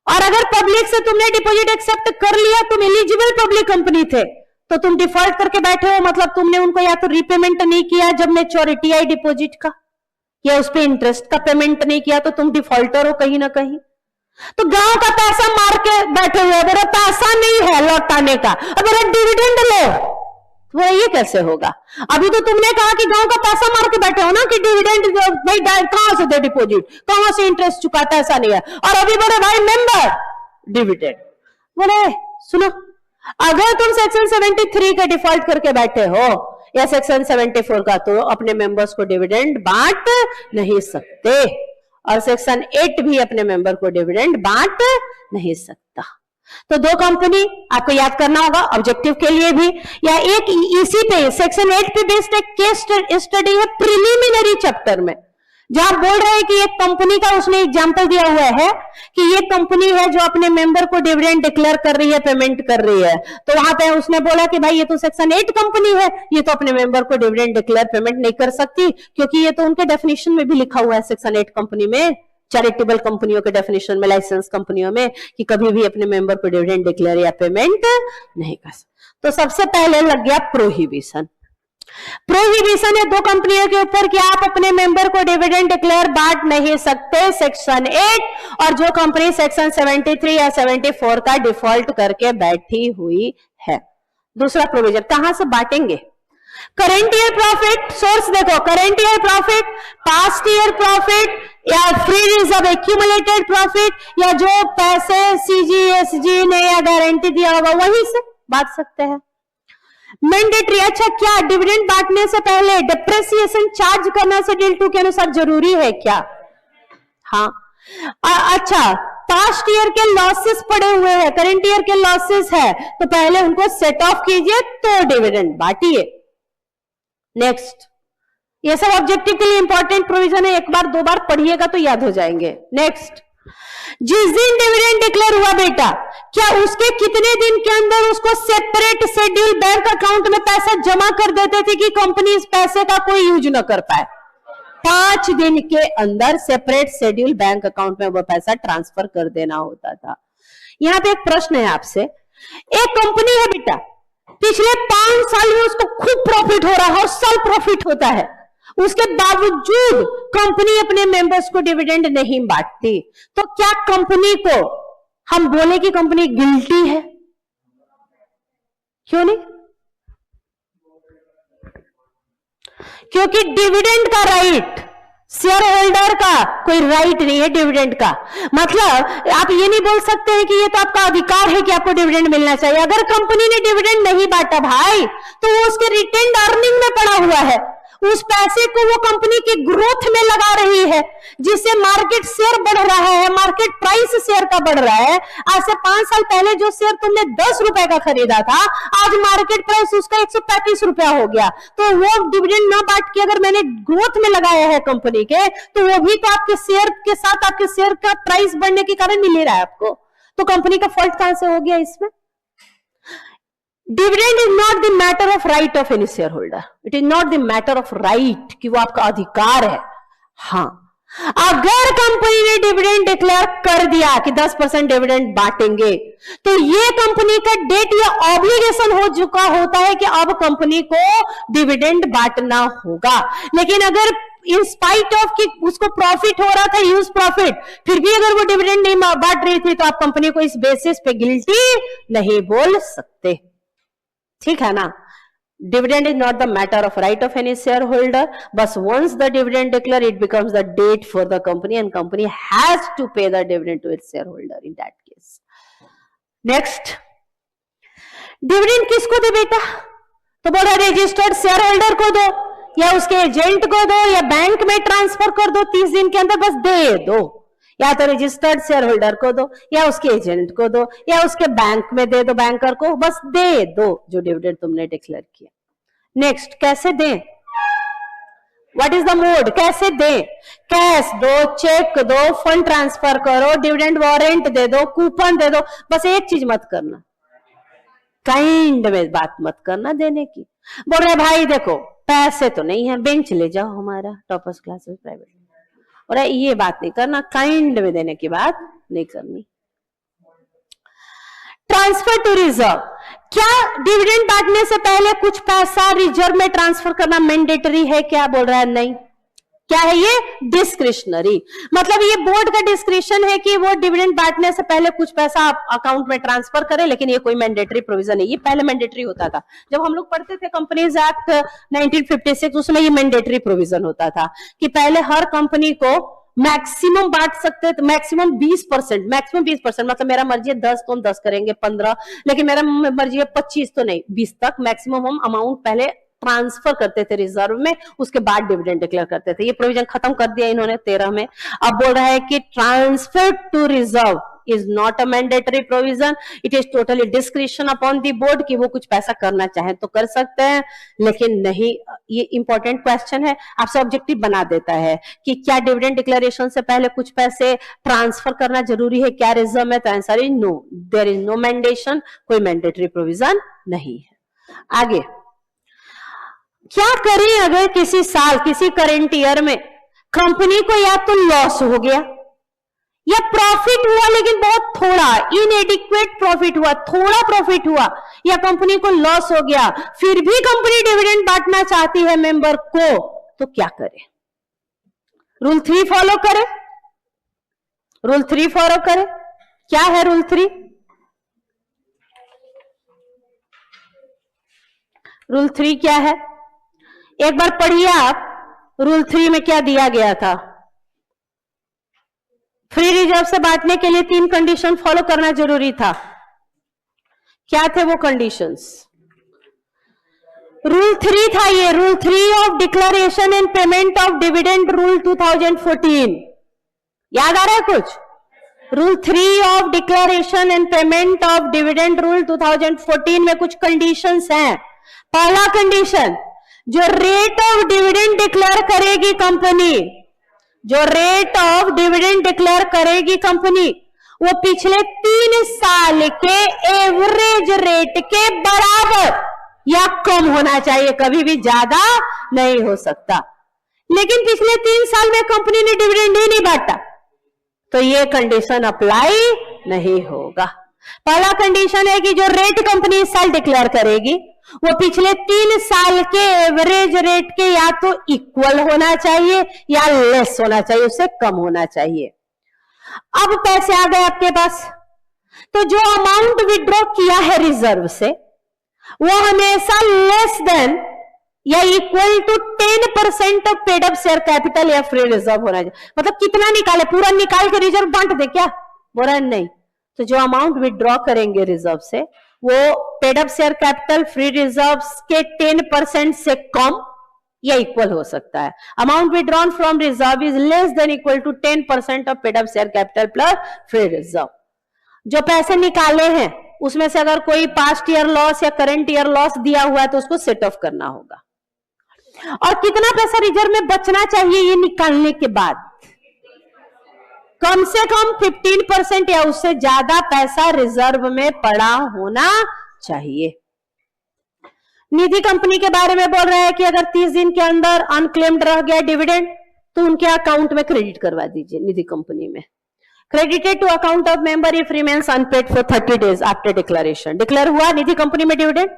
और अगर पब्लिक से तुमने डिपॉजिट एक्सेप्ट कर लिया, तुम एलिजिबल पब्लिक कंपनी थे, तो तुम डिफॉल्ट करके बैठे हो, मतलब तुमने उनको या तो रीपेमेंट नहीं किया जब मैच्योरिटी आई डिपॉजिट का, या उस पे इंटरेस्ट का पेमेंट नहीं किया, तो तुम डिफॉल्टर हो कहीं ना कहीं। तो गांव का पैसा मार के बैठे हुए, मेरा पैसा नहीं है लौटाने का, अब मेरा डिविडेंड लो, वो ये कैसे होगा? अभी तो तुमने कहा कि गांव का पैसा मार के बैठे हो ना कि डिविडेंड भाई कहां से दे डिपॉजिट, कहां से इंटरेस्ट चुकाता, ऐसा नहीं है। और अभी बोले भाई मेंबर डिविडेंड। बोले सुनो, अगर तुम सेक्शन 73 का डिफॉल्ट करके बैठे हो या सेक्शन 74 का, तो अपने मेंबर्स को डिविडेंड बांट नहीं सकते। और सेक्शन 8 भी अपने मेंबर को डिविडेंड बांट नहीं सकता। तो दो कंपनी आपको याद करना होगा ऑब्जेक्टिव के लिए भी, या एक इसी पे सेक्शन 8 पे बेस्ड एक केस स्टडी है प्रिलिमिनरी चैप्टर में, जहां बोल रहे हैं कि एक कंपनी का उसने एग्जांपल दिया हुआ है कि ये कंपनी है जो अपने मेंबर को डिविडेंड डिक्लेयर कर रही है, पेमेंट कर रही है। तो वहां पे उसने बोला कि भाई ये तो सेक्शन 8 कंपनी है, ये तो अपने मेंबर को डिविडेंड डिक्लेयर पेमेंट नहीं कर सकती, क्योंकि ये तो उनके डेफिनेशन में भी लिखा हुआ है सेक्शन 8 कंपनी में, चैरिटेबल कंपनियों के डेफिनेशन में, लाइसेंस कंपनियों में, कि कभी भी अपने मेंबर को डिविडेंड डिक्लेयर या पेमेंट नहीं कर सकते। तो सबसे पहले लग गया प्रोहिबिशन। प्रोहिबिशन है दो कंपनियों के ऊपर कि आप अपने मेंबर को डिविडेंड डिक्लेयर बांट नहीं सकते, सेक्शन 8, और जो कंपनी सेक्शन 73 या 74 का डिफॉल्ट करके बैठी हुई है। दूसरा प्रोविजन, कहां से बांटेंगे? करेंट ईयर प्रॉफिट, सोर्स देखो, current year profit, past year profit, या फ्री रिजर्व एक्यूमुलेटेड प्रॉफिट, या जो पैसे सीजीएसजी ने या गारंटी दिया होगा वहीं से बांट सकते हैं। मैंडेटरी, अच्छा क्या डिविडेंड बांटने से पहले डिप्रेसिएशन चार्ज करना शेड्यूल 2 के अनुसार जरूरी है क्या? हाँ। अच्छा, पास्ट ईयर के लॉसेस पड़े हुए हैं, करेंट ईयर के लॉसेस है, तो पहले उनको सेट ऑफ कीजिए तो डिविडेंड बांटिए। नेक्स्ट, ये सब ऑब्जेक्टिव के लिए इंपॉर्टेंट प्रोविजन है, एक बार दो बार पढ़िएगा तो याद हो जाएंगे। नेक्स्ट, जिस दिन डिविडेंड डिक्लेयर हुआ बेटा, क्या उसके कितने दिन के अंदर उसको सेपरेट शेड्यूल बैंक अकाउंट में पैसा जमा कर देते थे कि कंपनी इस पैसे का कोई यूज न कर पाए? 5 दिन के अंदर सेपरेट शेड्यूल बैंक अकाउंट में वो पैसा ट्रांसफर कर देना होता था। यहां पे एक प्रश्न है आपसे, एक कंपनी है बेटा, पिछले 5 साल में उसको खूब प्रॉफिट हो रहा है, हर साल प्रॉफिट होता है, उसके बावजूद कंपनी अपने मेंबर्स को डिविडेंड नहीं बांटती, तो क्या कंपनी को हम बोले कि कंपनी गिल्टी है? क्यों नहीं? क्योंकि डिविडेंड का राइट शेयर होल्डर का कोई राइट नहीं है डिविडेंड का। मतलब आप ये नहीं बोल सकते हैं कि ये तो आपका अधिकार है कि आपको डिविडेंड मिलना चाहिए। अगर कंपनी ने डिविडेंड नहीं बांटा भाई, तो वो उसके रिटेन्ड अर्निंग में पड़ा हुआ है, उस पैसे को वो कंपनी की ग्रोथ में लगा रही है, जिससे मार्केट शेयर बढ़ रहा है, मार्केट प्राइस शेयर का बढ़ रहा है। आज से 5 साल पहले जो शेयर तुमने 10 रुपए का खरीदा था, आज मार्केट प्राइस उसका 135 रुपया हो गया। तो वो डिविडेंड ना बांट के अगर मैंने ग्रोथ में लगाया है कंपनी के, तो वो भी तो आपके शेयर के साथ आपके शेयर का प्राइस बढ़ने के कारण मिल रहा है आपको। तो कंपनी का फॉल्ट कहां से हो गया इसमें? Dividend is not the matter of right of any share holder, it is not the matter of right कि वो आपका अधिकार है। हाँ, अगर कंपनी ने डिविडेंड डिक्लेयर कर दिया कि 10% डिविडेंड बांटेंगे, तो ये कंपनी का डेट या ऑब्लिगेशन हो चुका होता है कि अब कंपनी को डिविडेंड बांटना होगा। लेकिन अगर इन स्पाइट ऑफ कि उसको प्रॉफिट हो रहा था, यूज प्रॉफिट, फिर भी अगर वो डिविडेंड नहीं बांट रही थी, तो आप कंपनी को इस बेसिस पे गिल्टी नहीं बोल सकते। ठीक है ना? Dividend is not the matter of right of any share holder, बस once the dividend declare it becomes the debt for the company and company has to pay the dividend to its share holder in that case. Next, dividend किसको दे बेटा? तो बोला registered share holder को दो, या उसके एजेंट को दो, या बैंक में ट्रांसफर कर दो 30 दिन के अंदर, बस दे दो। या तो रजिस्टर्ड शेयर होल्डर को दो, या उसके एजेंट को दो, या उसके बैंक में दे दो, बैंकर को, बस दे दो जो डिविडेंड तुमने डिक्लेयर किया। नेक्स्ट, कैसे दें? What is the mode? कैसे दें? कैश दो, चेक दो, फंड ट्रांसफर करो, डिविडेंड वारंट दे दो, कूपन दे दो, बस एक चीज मत करना, काइंड में बात मत करना देने की। बोल रहे भाई देखो पैसे तो नहीं है, बेंच ले जाओ हमारा टॉपर्स क्लासेस प्राइवेट, और ये बात नहीं करना, काइंड में देने की बात नहीं करनी। ट्रांसफर टू रिजर्व, क्या डिविडेंड बांटने से पहले कुछ पैसा रिजर्व में ट्रांसफर करना मैंडेटरी है? क्या बोल रहा है? नहीं। क्या है ये? डिस्क्रिशनरी। मतलब ये बोर्ड का डिस्क्रिशन है कि वो डिविडेंड बांटने से पहले कुछ पैसा अकाउंट में ट्रांसफर करे, लेकिन ये कोई मैंडेटरी प्रोविजन नहीं। ये पहले मैंडेटरी होता था, जब हम लोग पढ़ते थे कंपनीज एक्ट 1956, उसमें ये मैंडेटरी प्रोविजन होता था कि पहले हर कंपनी को मैक्सिमम बांट सकते थे, मैक्सिमम 20%, मैक्सिमम 20%, मतलब मेरा मर्जी है 10 तो हम 10 करेंगे, 15, लेकिन मेरा मर्जी है 25 तो नहीं, 20 तक मैक्सिमम हम अमाउंट पहले ट्रांसफर करते थे रिजर्व में, उसके बाद डिविडेंड डिक्लेयर करते थे। ये प्रोविजन खत्म कर दिया इन्होंने 13 में। अब बोल रहा है कि transfer to reserve is not a mandatory provision, it is totally discretion upon the board कि वो कुछ पैसा करना चाहे तो कर सकते हैं, लेकिन नहीं। ये इंपॉर्टेंट क्वेश्चन है, आपसे ऑब्जेक्टिव बना देता है कि क्या डिविडेंड डिक्लेरेशन से पहले कुछ पैसे ट्रांसफर करना जरूरी है क्या रिजर्व में? तो answer is no, there is no mandation, कोई मैंडेटरी प्रोविजन नहीं है। आगे, क्या करें अगर किसी साल, किसी करंट ईयर में कंपनी को या तो लॉस हो गया या प्रॉफिट हुआ लेकिन बहुत थोड़ा, इनएडिक्वेट प्रॉफिट हुआ, थोड़ा प्रॉफिट हुआ, या कंपनी को लॉस हो गया, फिर भी कंपनी डिविडेंड बांटना चाहती है मेंबर को, तो क्या करे? रूल 3 फॉलो करे, रूल 3 फॉलो करे। क्या है रूल 3? रूल 3 क्या है? एक बार पढ़िए आप, रूल 3 में क्या दिया गया था? फ्री रिजर्व से बांटने के लिए 3 कंडीशन फॉलो करना जरूरी था। क्या थे वो कंडीशंस? रूल 3 था ये, rule 3 of declaration and payment of dividend rule 2014। याद आ रहा है कुछ? Rule 3 of declaration and payment of dividend rule 2014 में कुछ कंडीशंस हैं। पहला कंडीशन, जो रेट ऑफ डिविडेंड डिक्लेयर करेगी कंपनी जो रेट ऑफ डिविडेंड डिक्लेयर करेगी कंपनी वो पिछले 3 साल के एवरेज रेट के बराबर या कम होना चाहिए, कभी भी ज्यादा नहीं हो सकता। लेकिन पिछले 3 साल में कंपनी ने डिविडेंड ही नहीं बांटा तो ये कंडीशन अप्लाई नहीं होगा। पहला कंडीशन है कि जो रेट कंपनी इस साल डिक्लेयर करेगी वो पिछले 3 साल के एवरेज रेट के या तो इक्वल होना चाहिए या लेस होना चाहिए, उससे कम होना चाहिए। अब पैसे आ गए आपके पास, तो जो अमाउंट विड्रॉ किया है रिजर्व से वो हमेशा लेस देन या equal to 10% of paid up share capital या फ्री रिजर्व होना चाहिए। मतलब कितना निकाले, पूरा निकाल के रिजर्व बांट दे क्या, बोला नहीं। तो जो अमाउंट विड्रॉ करेंगे रिजर्व से वो paid up share capital free reserve के 10% से कम या इक्वल हो सकता है। Amount withdrawn from reserve is less than equal to 10% of paid up share capital plus free reserve. जो पैसे निकाले हैं उसमें से अगर कोई पास्ट ईयर लॉस या करंट ईयर लॉस दिया हुआ है तो उसको सेट ऑफ करना होगा। और कितना पैसा रिजर्व में बचना चाहिए ये निकालने के बाद, कम से कम 15% या उससे ज्यादा पैसा रिजर्व में पड़ा होना चाहिए। निधि कंपनी के बारे में बोल रहा है कि अगर 30 दिन के अंदर अनक्लेम्ड रह गया डिविडेंड तो उनके अकाउंट में क्रेडिट करवा दीजिए। निधि कंपनी में credited to account of member if remains unpaid for 30 days after declaration. Declare हुआ निधि कंपनी में डिविडेंड,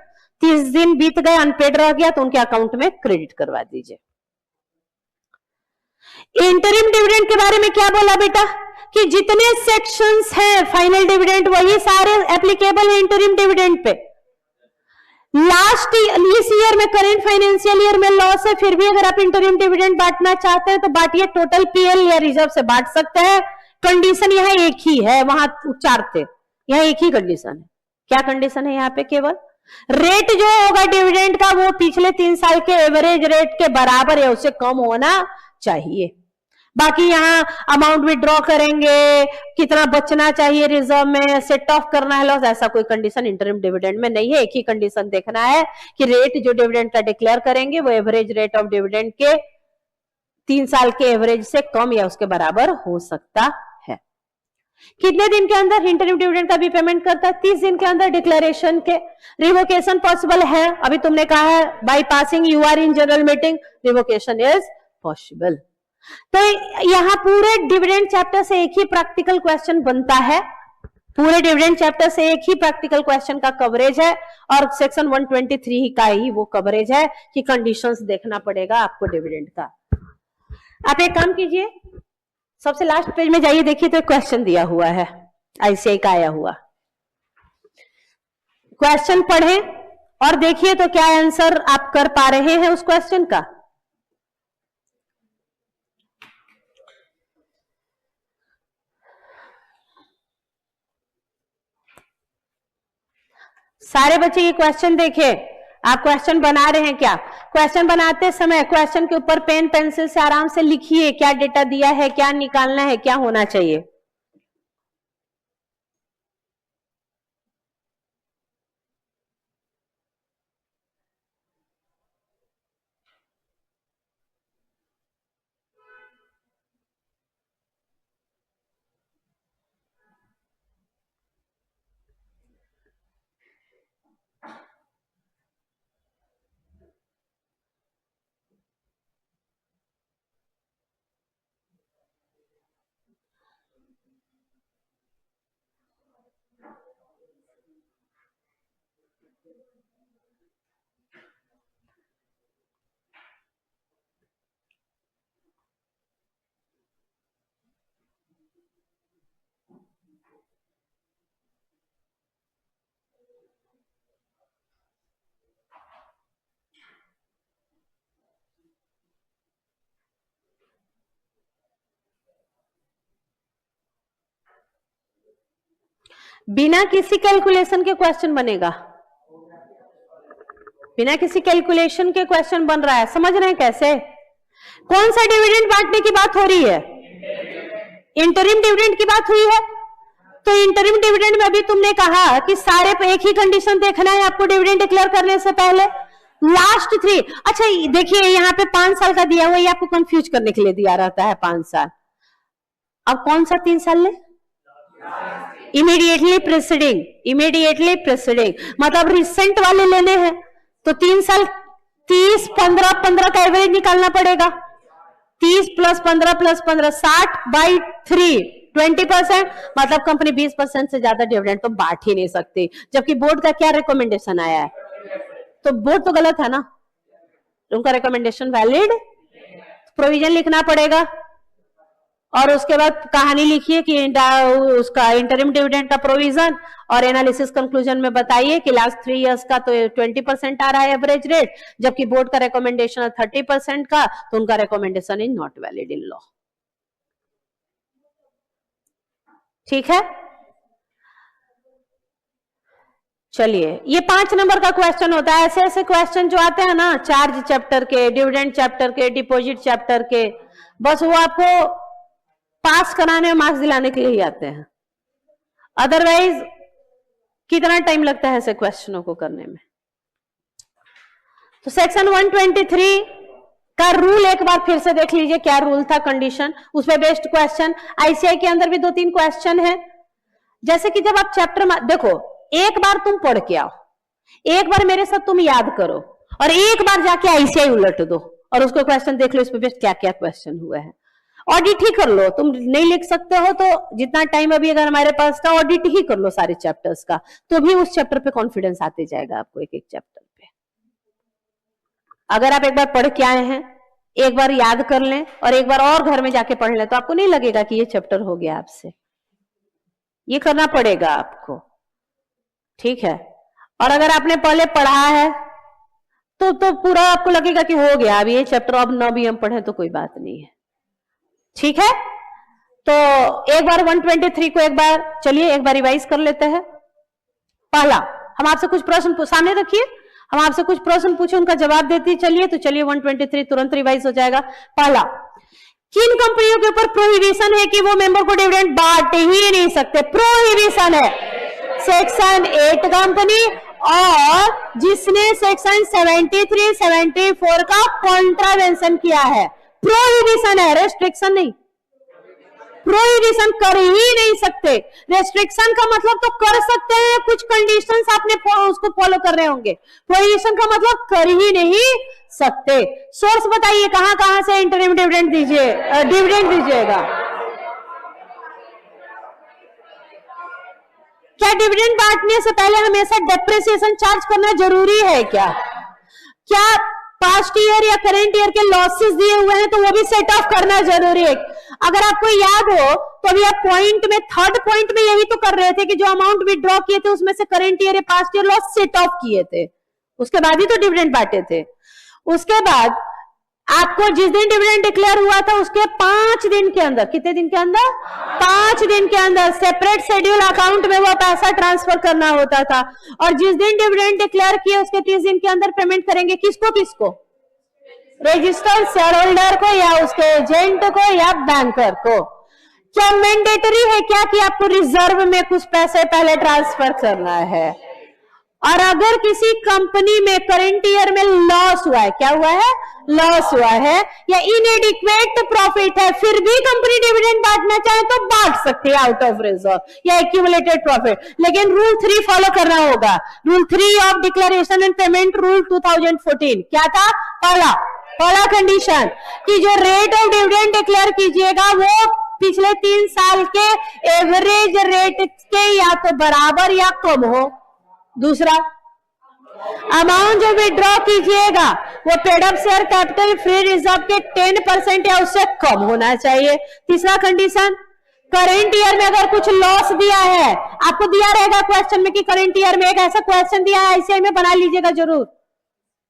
30 दिन बीत गए, अनपेड रह गया तो उनके अकाउंट में क्रेडिट करवा दीजिए। इंटरिम डिविडेंड के बारे में क्या बोला बेटा कि जितने सेक्शंस हैं फाइनल डिविडेंड वही सारे एप्लीकेबल है इंटरिम डिविडेंड पे। लास्ट इस ईयर में करेंट फाइनेंशियल ईयर में लॉस है, फिर भी अगर आप इंटरिम डिविडेंड बांटना चाहते हैं तो बांटिए, टोटल पीएल या रिजर्व से बांट सकते हैं। कंडीशन यहाँ एक ही है, वहां 4 थे, यहाँ एक ही कंडीशन है। क्या कंडीशन है यहाँ पे, केवल रेट जो होगा डिविडेंड का वो पिछले 3 साल के एवरेज रेट के बराबर या उससे कम होना चाहिए। बाकी यहाँ अमाउंट विड्रॉ करेंगे, कितना बचना चाहिए रिजर्व में, सेट ऑफ करना है लॉस, ऐसा कोई कंडीशन इंटरिम डिविडेंड में नहीं है। एक ही कंडीशन देखना है कि रेट जो डिविडेंड का डिक्लेयर करेंगे वो एवरेज रेट ऑफ डिविडेंड के 3 साल के एवरेज से कम या उसके बराबर हो सकता है। कितने दिन के अंदर इंटरिम डिविडेंड का भी पेमेंट करता है, 30 दिन के अंदर डिक्लेरेशन के। रिवोकेशन पॉसिबल है, अभी तुमने कहा है by passing U R in general meeting, revocation is possible. तो यहां पूरे डिविडेंड चैप्टर से एक ही प्रैक्टिकल क्वेश्चन बनता है, पूरे डिविडेंड चैप्टर से एक ही प्रैक्टिकल क्वेश्चन का कवरेज है और सेक्शन 123 का ही वो कवरेज है कि कंडीशंस देखना पड़ेगा आपको डिविडेंड का। आप एक काम कीजिए, सबसे लास्ट पेज में जाइए, देखिए तो एक क्वेश्चन दिया हुआ है आईसीआई का आया हुआ, क्वेश्चन पढ़ें और देखिए तो क्या आंसर आप कर पा रहे हैं उस क्वेश्चन का। सारे बच्चे ये क्वेश्चन देखें, आप क्वेश्चन बना रहे हैं क्या। क्वेश्चन बनाते समय क्वेश्चन के ऊपर पेन पेंसिल से आराम से लिखिए क्या डेटा दिया है, क्या निकालना है, क्या होना चाहिए। बिना किसी कैलकुलेशन के क्वेश्चन बनेगा, बिना किसी कैलकुलेशन के क्वेश्चन बन रहा है, समझ रहे हैं कैसे। कौन सा डिविडेंड बांटने की बात हो रही है, इंटरिम डिविडेंड की बात हुई है। तो इंटरिम डिविडेंड में अभी तुमने कहा कि सारे पे एक ही कंडीशन देखना है आपको डिविडेंड डिक्लेयर करने से पहले, लास्ट 3। अच्छा देखिए यहाँ पे 5 साल का दिया हुआ, ये आपको कंफ्यूज करने के लिए दिया रहता है 5 साल। अब कौन सा 3 साल ले? इमीडिएटली प्रेसिडिंग मतलब रिसेंट वाले लेने हैं तो 3 साल 30 15 15 का एवरेज निकालना पड़ेगा। 30 प्लस 15 प्लस 15 60/3 20%, मतलब कंपनी 20% से ज्यादा डिविडेंड तो बांट ही नहीं सकती। जबकि बोर्ड का क्या रिकमेंडेशन आया है? तो बोर्ड तो गलत है ना, उनका रिकमेंडेशन वैलिड, प्रोविजन लिखना पड़ेगा। और उसके बाद कहानी लिखिए कि उसका इंटरिम डिविडेंड का प्रोविजन, और एनालिसिस कंक्लूजन में बताइए कि लास्ट 3 इयर्स का तो 20% आ रहा है एवरेज रेट, जबकि बोर्ड का रिकमेंडेशन है 30% का, तो उनका recommendation is not valid in law. ठीक है, चलिए ये 5 नंबर का क्वेश्चन होता है। ऐसे ऐसे क्वेश्चन जो आते हैं ना, चार्ज चैप्टर के, डिविडेंड चैप्टर के, डिपॉजिट चैप्टर के, बस वो आपको पास कराने और मार्क्स दिलाने के लिए ही आते हैं। अदरवाइज कितना टाइम लगता है ऐसे क्वेश्चनों को करने में। तो सेक्शन 123 का रूल एक बार फिर से देख लीजिए, क्या रूल था, कंडीशन, उस पर बेस्ड क्वेश्चन। आईसीआई के अंदर भी 2-3 क्वेश्चन है। जैसे कि जब आप चैप्टर देखो, एक बार तुम पढ़ के आओ, एक बार मेरे साथ तुम याद करो, और एक बार जाके आईसीआई उलट दो और उसको क्वेश्चन देख लो, इस पे बेस्ड क्या क्या क्वेश्चन हुए हैं। ऑडिट ही कर लो, तुम नहीं लिख सकते हो तो जितना टाइम अभी अगर हमारे पास था, ऑडिट ही कर लो सारे चैप्टर्स का, तो भी उस चैप्टर पे कॉन्फिडेंस आते जाएगा आपको, एक एक चैप्टर पे। अगर आप एक बार पढ़ के आए हैं, एक बार याद कर लें और एक बार और घर में जाके पढ़ लें, तो आपको नहीं लगेगा कि ये चैप्टर हो गया आपसे। ये करना पड़ेगा आपको, ठीक है। और अगर आपने पहले पढ़ा है तो पूरा आपको लगेगा कि हो गया अब ये चैप्टर, अब न भी हम पढ़े तो कोई बात नहीं है, ठीक है। तो एक बार 123 को एक बार चलिए एक बार रिवाइज कर लेते हैं। पहला, हम आपसे कुछ प्रश्न सामने रखिए, हम आपसे कुछ प्रश्न पूछे, उनका जवाब देती चलिए, तो चलिए 123 तुरंत रिवाइज हो जाएगा। पहला, किन कंपनियों के ऊपर प्रोहिबिशन है कि वो मेंबर को डिविडेंड बांट ही नहीं सकते? प्रोहिबिशन है सेक्शन 8 कंपनी, और जिसने सेक्शन 73 74 का कॉन्ट्रावेंशन किया है। प्रोहिबिशन है, रेस्ट्रिक्शन नहीं। प्रोहिबिशन कर ही नहीं सकते। रेस्ट्रिक्शन का मतलब तो कर सकते हैं, कुछ कंडीशंस आपने उसको फॉलो कर रहे होंगे। प्रोहिबिशन का मतलब कर ही नहीं सकते। सोर्स बताइए, कहां कहां से इंटरिम डिविडेंड दीजिएगा? क्या डिविडेंड बांटने से पहले हमेशा डेप्रिसिएशन चार्ज करना जरूरी है क्या? क्या पास्ट ईयर या करंट ईयर के लॉसेस दिए हुए हैं तो वो भी सेट ऑफ करना जरूरी है? अगर आपको याद हो तो अभी आप पॉइंट में, थर्ड पॉइंट में यही तो कर रहे थे कि जो अमाउंट विड्रॉ किए थे उसमें से करंट ईयर या past year loss set of किए थे, उसके बाद ही तो डिविडेंड बांटे थे। उसके बाद आपको जिस दिन डिविडेंड डिक्लेयर हुआ था उसके 5 दिन के अंदर, कितने दिन के अंदर? 5 दिन के अंदर सेपरेट शेड्यूल अकाउंट में वो पैसा ट्रांसफर करना होता था। और जिस दिन डिविडेंड डिक्लेयर किए उसके 30 दिन के अंदर पेमेंट करेंगे। किसको किसको? रजिस्टर्ड शेयर होल्डर को, या उसके एजेंट को, या बैंकर को। क्या मैंडेटरी है क्या कि आपको रिजर्व में कुछ पैसे पहले ट्रांसफर करना है? और अगर किसी कंपनी में करंट ईयर में लॉस हुआ है, क्या हुआ है? लॉस हुआ है, या इनएडिक्वेट प्रॉफिट है, फिर भी कंपनी डिविडेंड बांटना चाहे तो बांट सकती है आउट ऑफ रिजर्व या एक्यूमुलेटेड प्रॉफिट। लेकिन रूल 3 फॉलो करना होगा। Rule 3 of declaration and payment rule 2014 क्या था? पहला कंडीशन कि जो रेट ऑफ डिविडेंड डिक्लेयर कीजिएगा वो पिछले 3 साल के एवरेज रेट के या तो बराबर या कम हो। दूसरा, अमाउंट जो विड्रॉ कीजिएगा वो paid up share capital free reserve के 10% या उससे कम होना चाहिए। तीसरा कंडीशन, करंट ईयर में अगर कुछ लॉस दिया है, आपको दिया रहेगा क्वेश्चन में कि करंट ईयर में एक ऐसा क्वेश्चन दिया है, आईसीआई में बना लीजिएगा जरूर,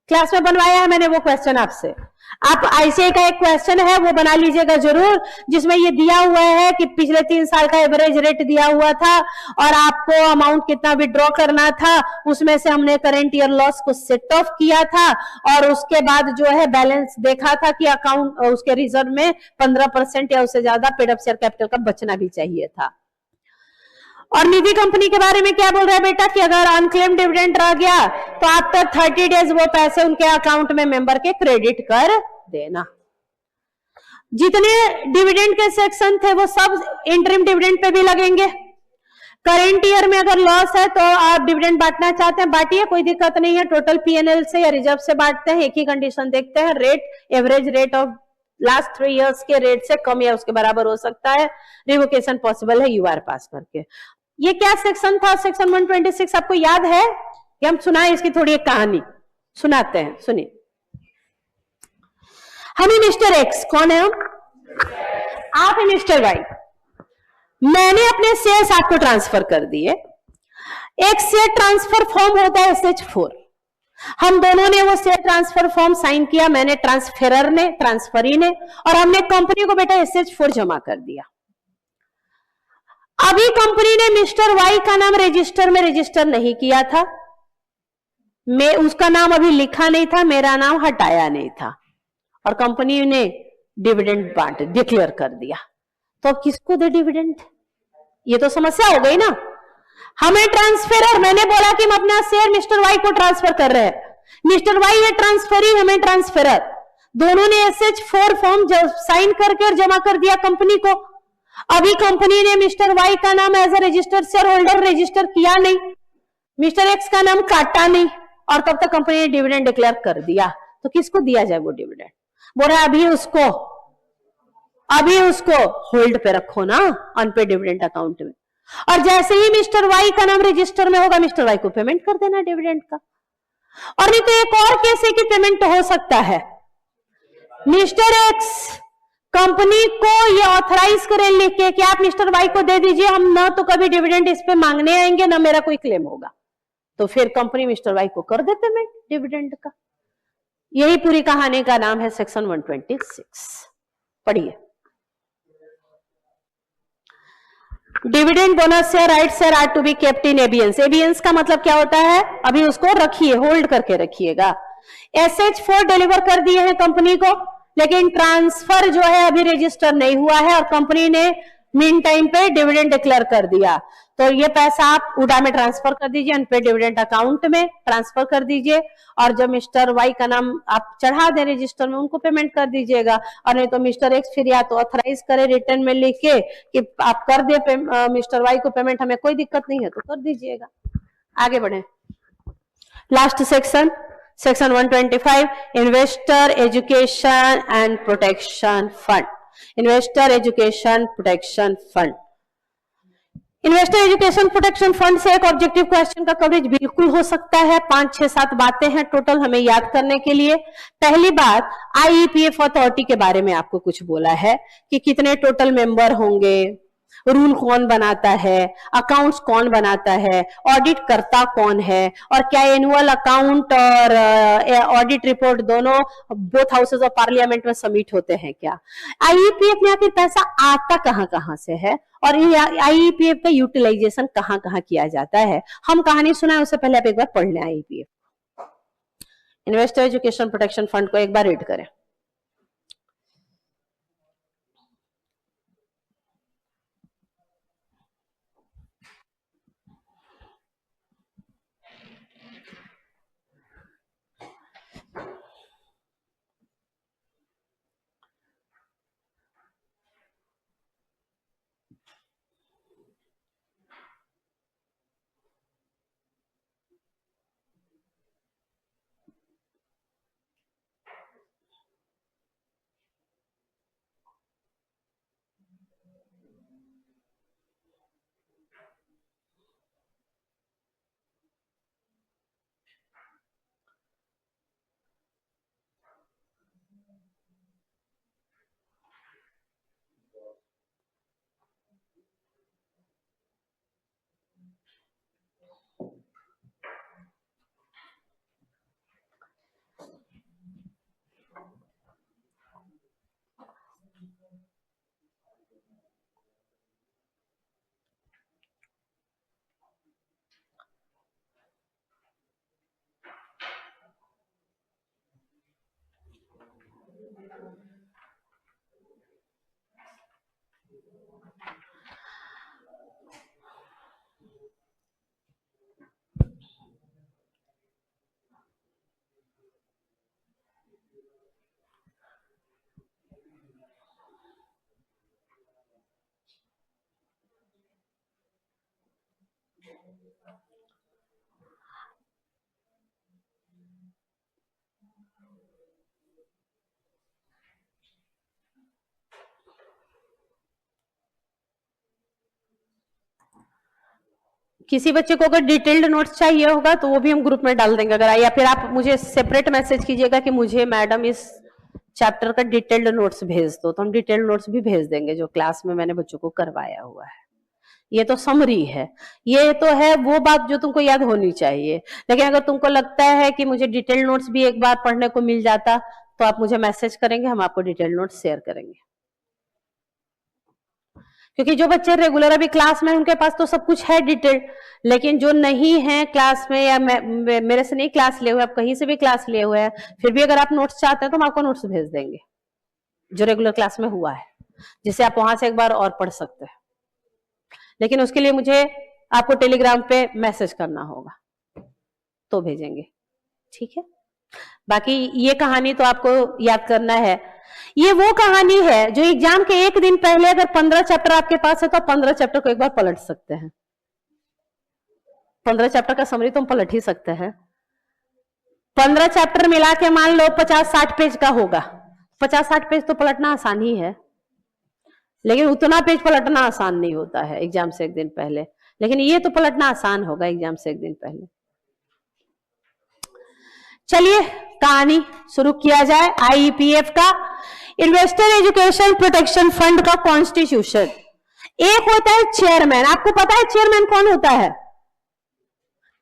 क्लास में बनवाया है मैंने वो क्वेश्चन आपसे। आप आईसीआई का एक क्वेश्चन है वो बना लीजिएगा जरूर, जिसमें ये दिया हुआ है कि पिछले 3 साल का एवरेज रेट दिया हुआ था और आपको अमाउंट कितना विड्रॉ करना था, उसमें से हमने करंट ईयर लॉस को सेट ऑफ किया था और उसके बाद जो है बैलेंस देखा था कि अकाउंट उसके रिजर्व में 15% या उससे ज्यादा पेड अप शेयर कैपिटल का बचना भी चाहिए था। और निधि कंपनी के बारे में क्या बोल रहा है बेटा कि अगर अनक्लेम डिविडेंड रह गया तो आफ्टर 30 डेज वो पैसे उनके अकाउंट में मेंबर के क्रेडिट कर देना। जितने डिविडेंड के सेक्शन थे वो सब इंटरिम डिविडेंड पे भी लगेंगे। करेंट ईयर में अगर लॉस है तो आप डिविडेंड बांटना चाहते हैं बांटिए, कोई दिक्कत नहीं है। टोटल पीएनएल से या रिजर्व से बांटते हैं, एक ही कंडीशन देखते हैं, rate average rate of last 3 years के रेट से कम या उसके बराबर हो सकता है। रिवोकेशन पॉसिबल है यूआर पास करके। ये क्या सेक्शन था? सेक्शन 126 आपको याद है कि हम सुनाए इसकी थोड़ी एक कहानी सुनाते हैं, सुनिए। हम मिस्टर एक्स, कौन है हम? आप है मिस्टर वाई। मैंने अपने शेयर्स आपको ट्रांसफर कर दिए। एक शेयर ट्रांसफर फॉर्म होता है SH4। हम दोनों ने वो शेयर ट्रांसफर फॉर्म साइन किया, मैंने ट्रांसफरर ने, ट्रांसफरी ने, और हमने कंपनी को बेटा SH4 जमा कर दिया। अभी कंपनी ने मिस्टर वाई का नाम रजिस्टर में रजिस्टर नहीं किया था, मैं उसका नाम अभी लिखा नहीं था, मेरा नाम हटाया नहीं था, और कंपनी ने डिविडेंड बांट डिक्लेयर कर दिया। तो अब किसको दे डिविडेंड? ये तो समस्या हो गई ना। हमें ट्रांसफरर, मैंने बोला कि हम अपना शेयर मिस्टर वाई को ट्रांसफर कर रहे हैं, मिस्टर वाई है ट्रांसफरी, हमें ट्रांसफरर, दोनों ने SH4 फॉर्म साइन करके और जमा कर दिया कंपनी को। अभी कंपनी ने मिस्टर वाई का नाम as a registered share holder register किया नहीं, मिस्टर एक्स का नाम काटा नहीं, और तब तक कंपनी ने डिविडेंड डिक्लेयर कर दिया। तो किसको दिया जाए वो डिविडेंड? बोल रहा है अभी उसको होल्ड पे रखो ना अनपेड डिविडेंड अकाउंट में, और जैसे ही मिस्टर वाई का नाम रजिस्टर में होगा मिस्टर वाई को पेमेंट कर देना डिविडेंड का। और नहीं तो एक और कैसे की पेमेंट हो सकता है, मिस्टर एक्स कंपनी को ये ऑथराइज करें लिख के कि आप मिस्टर वाई को दे दीजिए, हम ना तो कभी डिविडेंड इस पे मांगने आएंगे ना मेरा कोई क्लेम होगा, तो फिर कंपनी मिस्टर वाई को कर दे पेमेंट डिविडेंड का। यही पूरी कहानी का नाम है सेक्शन 126। पढ़िए। Dividend bonus share right share are to be kept in abeyance. Abeyance का मतलब क्या होता है? अभी उसको रखिए, होल्ड करके रखिएगा। SH4 डिलीवर कर दिए हैं कंपनी को, लेकिन ट्रांसफर जो है अभी रजिस्टर नहीं हुआ है, और कंपनी ने मीन टाइम पे डिविडेंड डिक्लेयर कर दिया। तो ये पैसा आप उडा में ट्रांसफर कर दीजिए, अनपेड डिविडेंड अकाउंट में ट्रांसफर कर दीजिए, और जब मिस्टर वाई का नाम आप चढ़ा दें रजिस्टर में उनको पेमेंट कर दीजिएगा। और नहीं तो मिस्टर एक्स फिर या तो ऑथराइज करे रिटर्न में लिख के कि आप कर दे मिस्टर वाई को पेमेंट, हमें कोई दिक्कत नहीं है तो कर दीजिएगा। आगे बढ़े। Last section 125, investor education and protection fund. Investor education protection fund, investor education protection fund से एक ऑब्जेक्टिव क्वेश्चन का कवरेज बिल्कुल हो सकता है। 5, 6, 7 बातें हैं टोटल हमें याद करने के लिए। पहली बात, IEPF अथॉरिटी के बारे में आपको कुछ बोला है कि कितने टोटल मेंबर होंगे, रूल कौन बनाता है, अकाउंट्स कौन बनाता है, ऑडिट करता कौन है, और क्या एनुअल अकाउंट और ऑडिट रिपोर्ट दोनों बोथ हाउसेज ऑफ पार्लियामेंट में सबमिट होते हैं क्या, IEPF में आखिर पैसा आता कहां कहां से है, और ये IEPF का यूटिलाइजेशन कहां कहां किया जाता है। हम कहानी सुनाए उससे पहले आप एक बार पढ़ लें IEPF, investor education protection fund को एक बार रीड करें। किसी बच्चे को अगर डिटेल्ड नोट्स चाहिए होगा तो वो भी हम ग्रुप में डाल देंगे अगर, या फिर आप मुझे सेपरेट मैसेज कीजिएगा कि मुझे मैडम इस चैप्टर का डिटेल्ड नोट्स भेज दो, तो हम डिटेल्ड नोट्स भी भेज देंगे जो क्लास में मैंने बच्चों को करवाया हुआ है। ये तो समरी है, ये तो है वो बात जो तुमको याद होनी चाहिए। लेकिन अगर तुमको लगता है कि मुझे डिटेल्ड नोट्स भी एक बार पढ़ने को मिल जाता तो आप मुझे मैसेज करेंगे, हम आपको डिटेल्ड नोट्स शेयर करेंगे। क्योंकि जो बच्चे रेगुलर अभी क्लास में उनके पास तो सब कुछ है डिटेल, लेकिन जो नहीं है क्लास में या मेरे से नहीं क्लास लिए हुए, आप कहीं से भी क्लास लिए हुए हैं, फिर भी अगर आप नोट्स चाहते हैं तो हम आपको नोट्स भेज देंगे जो रेगुलर क्लास में हुआ है, जिसे आप वहां से एक बार और पढ़ सकते हैं। लेकिन उसके लिए मुझे आपको टेलीग्राम पे मैसेज करना होगा तो भेजेंगे, ठीक है। बाकी ये कहानी तो आपको याद करना है। ये वो कहानी है जो एग्जाम के एक दिन पहले अगर 15 चैप्टर आपके पास है तो 15 चैप्टर को एक बार पलट सकते हैं। 15 चैप्टर का समरी तो हम पलट ही सकते हैं। 15 चैप्टर मिला के मान लो 50-60 पेज का होगा, 50-60 पेज तो पलटना आसान ही है, लेकिन उतना पेज पलटना आसान नहीं होता है एग्जाम से एक दिन पहले, लेकिन ये तो पलटना आसान होगा एग्जाम से एक दिन पहले। चलिए कहानी शुरू किया जाए। आईईपीएफ का, इन्वेस्टर एजुकेशन प्रोटेक्शन फंड का कॉन्स्टिट्यूशन। एक होता है चेयरमैन, आपको पता है चेयरमैन कौन होता है?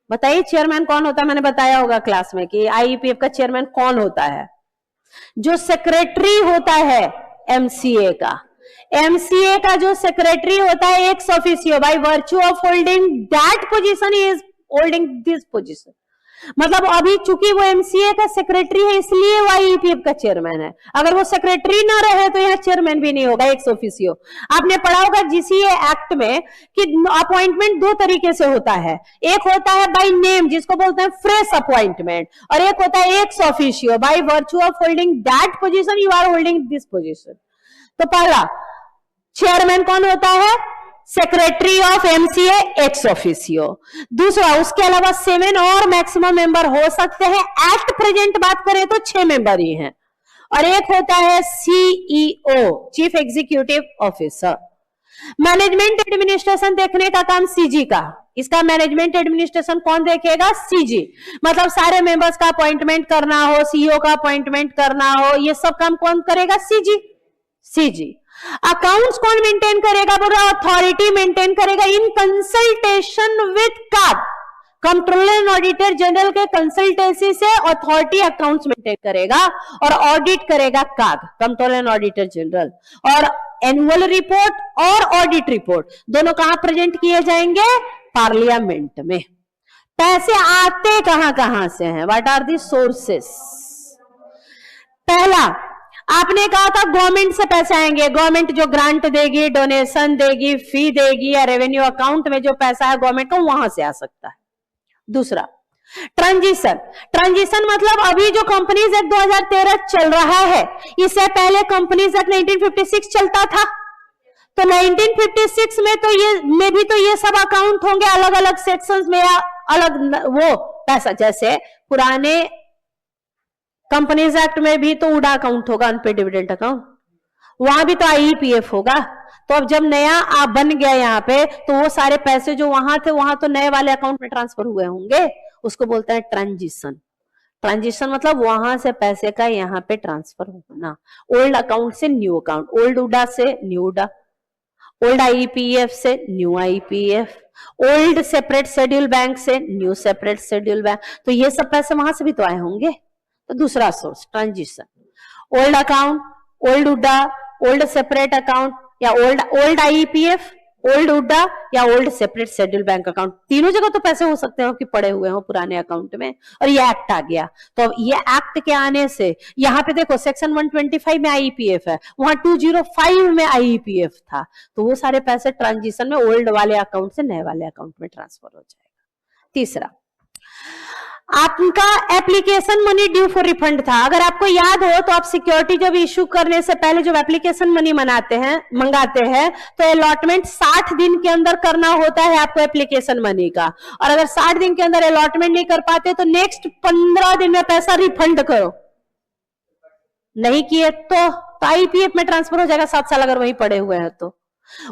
बताइए चेयरमैन कौन होता है? मैंने बताया होगा क्लास में कि आईईपीएफ का चेयरमैन कौन होता है। जो सेक्रेटरी होता है एमसीए का, एमसीए का जो सेक्रेटरी होता है ex officio by virtue of holding that position is holding this position. मतलब अभी चूंकि वो एमसीए का सेक्रेटरी है इसलिए वो आईईपीएफ का चेयरमैन है। अगर वो सेक्रेटरी ना रहे तो यहाँ चेयरमैन भी नहीं होगा, एक्स ऑफिसियो। आपने पढ़ा होगा जीसीए एक्ट में कि अपॉइंटमेंट दो तरीके से होता है, एक होता है बाय नेम जिसको बोलते हैं फ्रेश अपॉइंटमेंट, और एक होता है ex officio by virtue of holding that position you are holding this position. तो पहला चेयरमैन कौन होता है? Secretary of MCA ex officio. दूसरा, उसके अलावा 7 और मैक्सिमम मेंबर हो सकते हैं। एट प्रेजेंट बात करें तो 6 मेंबर ही हैं। और एक होता है CEO, chief executive officer. Management administration देखने का काम सीजी का, इसका मैनेजमेंट एडमिनिस्ट्रेशन कौन देखेगा? सीजी। मतलब सारे मेंबर्स का अपॉइंटमेंट करना हो, सीईओ का अपॉइंटमेंट करना हो, ये सब काम कौन करेगा? सीजी। सीजी। अकाउंट्स कौन मेंटेन करेगा? बोला अथॉरिटी मेंटेन करेगा इन कंसल्टेशन विद काग। कंट्रोलर एंड ऑडिटर जनरल के कंसल्टेंसी से अथॉरिटी अकाउंट्स मेंटेन करेगा और ऑडिट करेगा काग, कंट्रोलर एंड ऑडिटर जनरल। और एनुअल रिपोर्ट और ऑडिट रिपोर्ट दोनों कहां प्रेजेंट किए जाएंगे? पार्लियामेंट में। पैसे आते कहां कहां से हैं? What are the sources? पहला आपने कहा था गवर्नमेंट से पैसे आएंगे, गवर्नमेंट जो ग्रांट देगी, डोनेशन देगी, फी देगी, या रेवेन्यू अकाउंट में जो पैसा है गवर्नमेंट का वहां से आ सकता है। दूसरा ट्रांजिशन। ट्रांजिशन मतलब अभी जो कंपनीज एक्ट 2013 चल रहा है, इससे पहले कंपनीज एक्ट 1956 चलता था। तो 1956 में तो ये सब अकाउंट होंगे अलग अलग सेक्शंस में या अलग वो पैसा, जैसे पुराने कंपनीज एक्ट में भी तो उडा अकाउंट होगा, अनपेड डिविडेंड अकाउंट, वहां भी तो आईईपीएफ होगा। तो अब जब नया बन गया यहाँ पे तो वो सारे पैसे जो वहां थे वहां तो नए वाले अकाउंट में ट्रांसफर हुए होंगे, उसको बोलते हैं ट्रांजिशन। ट्रांजिशन मतलब वहां से पैसे का यहाँ पे ट्रांसफर होना, ओल्ड अकाउंट से न्यू अकाउंट, ओल्ड उडा से न्यू उडा, ओल्ड आईईपीएफ से new IEPF, old separate schedule bank से न्यू सेपरेट शेड्यूल बैंक। तो ये सब पैसे वहां से भी तो आए होंगे। तो दूसरा source transition, old account, old UDA, old separate account, या ओल्ड आईईपीएफ, ओल्ड उडा या old separate schedule bank account. तीनों जगह तो पैसे हो सकते हो कि पड़े हुए हो पुराने अकाउंट में, और ये एक्ट आ गया। तो ये एक्ट के आने से यहाँ पे देखो सेक्शन 125 में आईईपीएफ है, वहां 205 में आईईपीएफ था, तो वो सारे पैसे ट्रांजिशन में ओल्ड वाले अकाउंट से नए वाले अकाउंट में ट्रांसफर हो जाएगा। तीसरा, आपका application money due for refund था। अगर आपको याद हो तो आप सिक्योरिटी जब इश्यू करने से पहले जब एप्लीकेशन मनी मंगाते हैं तो अलॉटमेंट 60 दिन के अंदर करना होता है आपको एप्लीकेशन मनी का, और अगर 60 दिन के अंदर अलॉटमेंट नहीं कर पाते तो नेक्स्ट 15 दिन में पैसा रिफंड करो। नहीं किए तो आईपीएफ में ट्रांसफर हो जाएगा 7 साल अगर वहीं पड़े हुए हैं तो।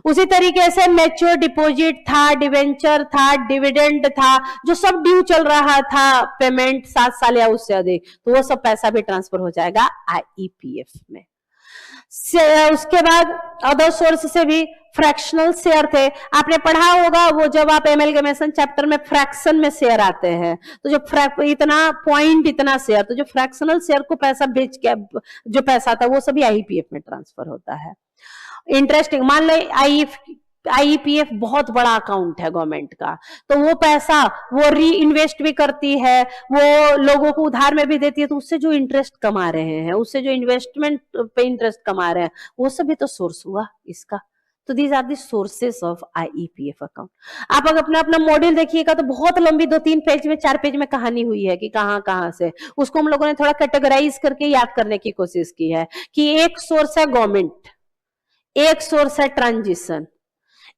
उसी तरीके से मैच्योर डिपॉजिट था, डिवेंचर था, डिविडेंड था, जो सब ड्यू चल रहा था पेमेंट 7 साल या उससे अधिक, तो वो सब पैसा भी ट्रांसफर हो जाएगा आईपीएफ में। उसके बाद अदर सोर्स से भी फ्रैक्शनल शेयर थे, आपने पढ़ा होगा वो जब आप एमलगमेशन चैप्टर में फ्रैक्शन में शेयर आते हैं तो जो इतना पॉइंट इतना शेयर, तो जो फ्रैक्शनल शेयर को पैसा बेच के जो पैसा था वो सभी आईपीएफ में ट्रांसफर होता है। इंटरेस्टिंग, मान लो आईपीएफ बहुत बड़ा अकाउंट है गवर्नमेंट का, तो वो पैसा वो री इन्वेस्ट भी करती है, वो लोगों को उधार में भी देती है, तो उससे जो इंटरेस्ट कमा रहे हैं, उससे जो इन्वेस्टमेंट पे इंटरेस्ट कमा रहे हैं, वो सभी तो सोर्स हुआ इसका। तो these are the sources of IPF account. आप अगर अपना अपना मॉड्यूल देखिएगा तो बहुत लंबी 2-3 पेज में 4 पेज में कहानी हुई है कि कहां से, उसको हम लोगों ने थोड़ा कैटेगराइज करके याद करने की कोशिश की है कि एक सोर्स है गवर्नमेंट, एक सोर्स है ट्रांजिशन,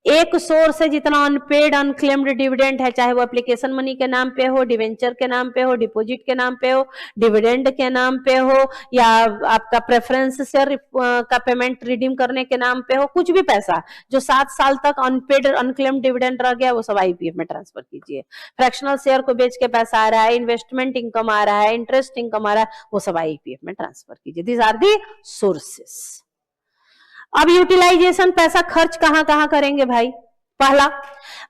एक सोर्स है जितना अनपेड अनक्लेम्ड डिविडेंड है, चाहे वो एप्लीकेशन मनी के नाम पे हो, डिवेंचर के नाम पे हो, डिपॉजिट के नाम पे हो, डिविडेंड के नाम पे हो, या आपका प्रेफरेंस शेयर का पेमेंट रिडीम करने के नाम पे हो, कुछ भी पैसा जो 7 साल तक अनपेड अनक्लेम्ड डिविडेंड रह गया वो सब आईपीएफ में ट्रांसफर कीजिए। फ्रैक्शनल शेयर को बेच के पैसा आ रहा है, इन्वेस्टमेंट इनकम आ रहा है, इंटरेस्ट इनकम आ रहा है, वो सब आईपीएफ में ट्रांसफर कीजिए। These are the sources. अब यूटिलाइजेशन पैसा खर्च कहां कहां करेंगे भाई? पहला,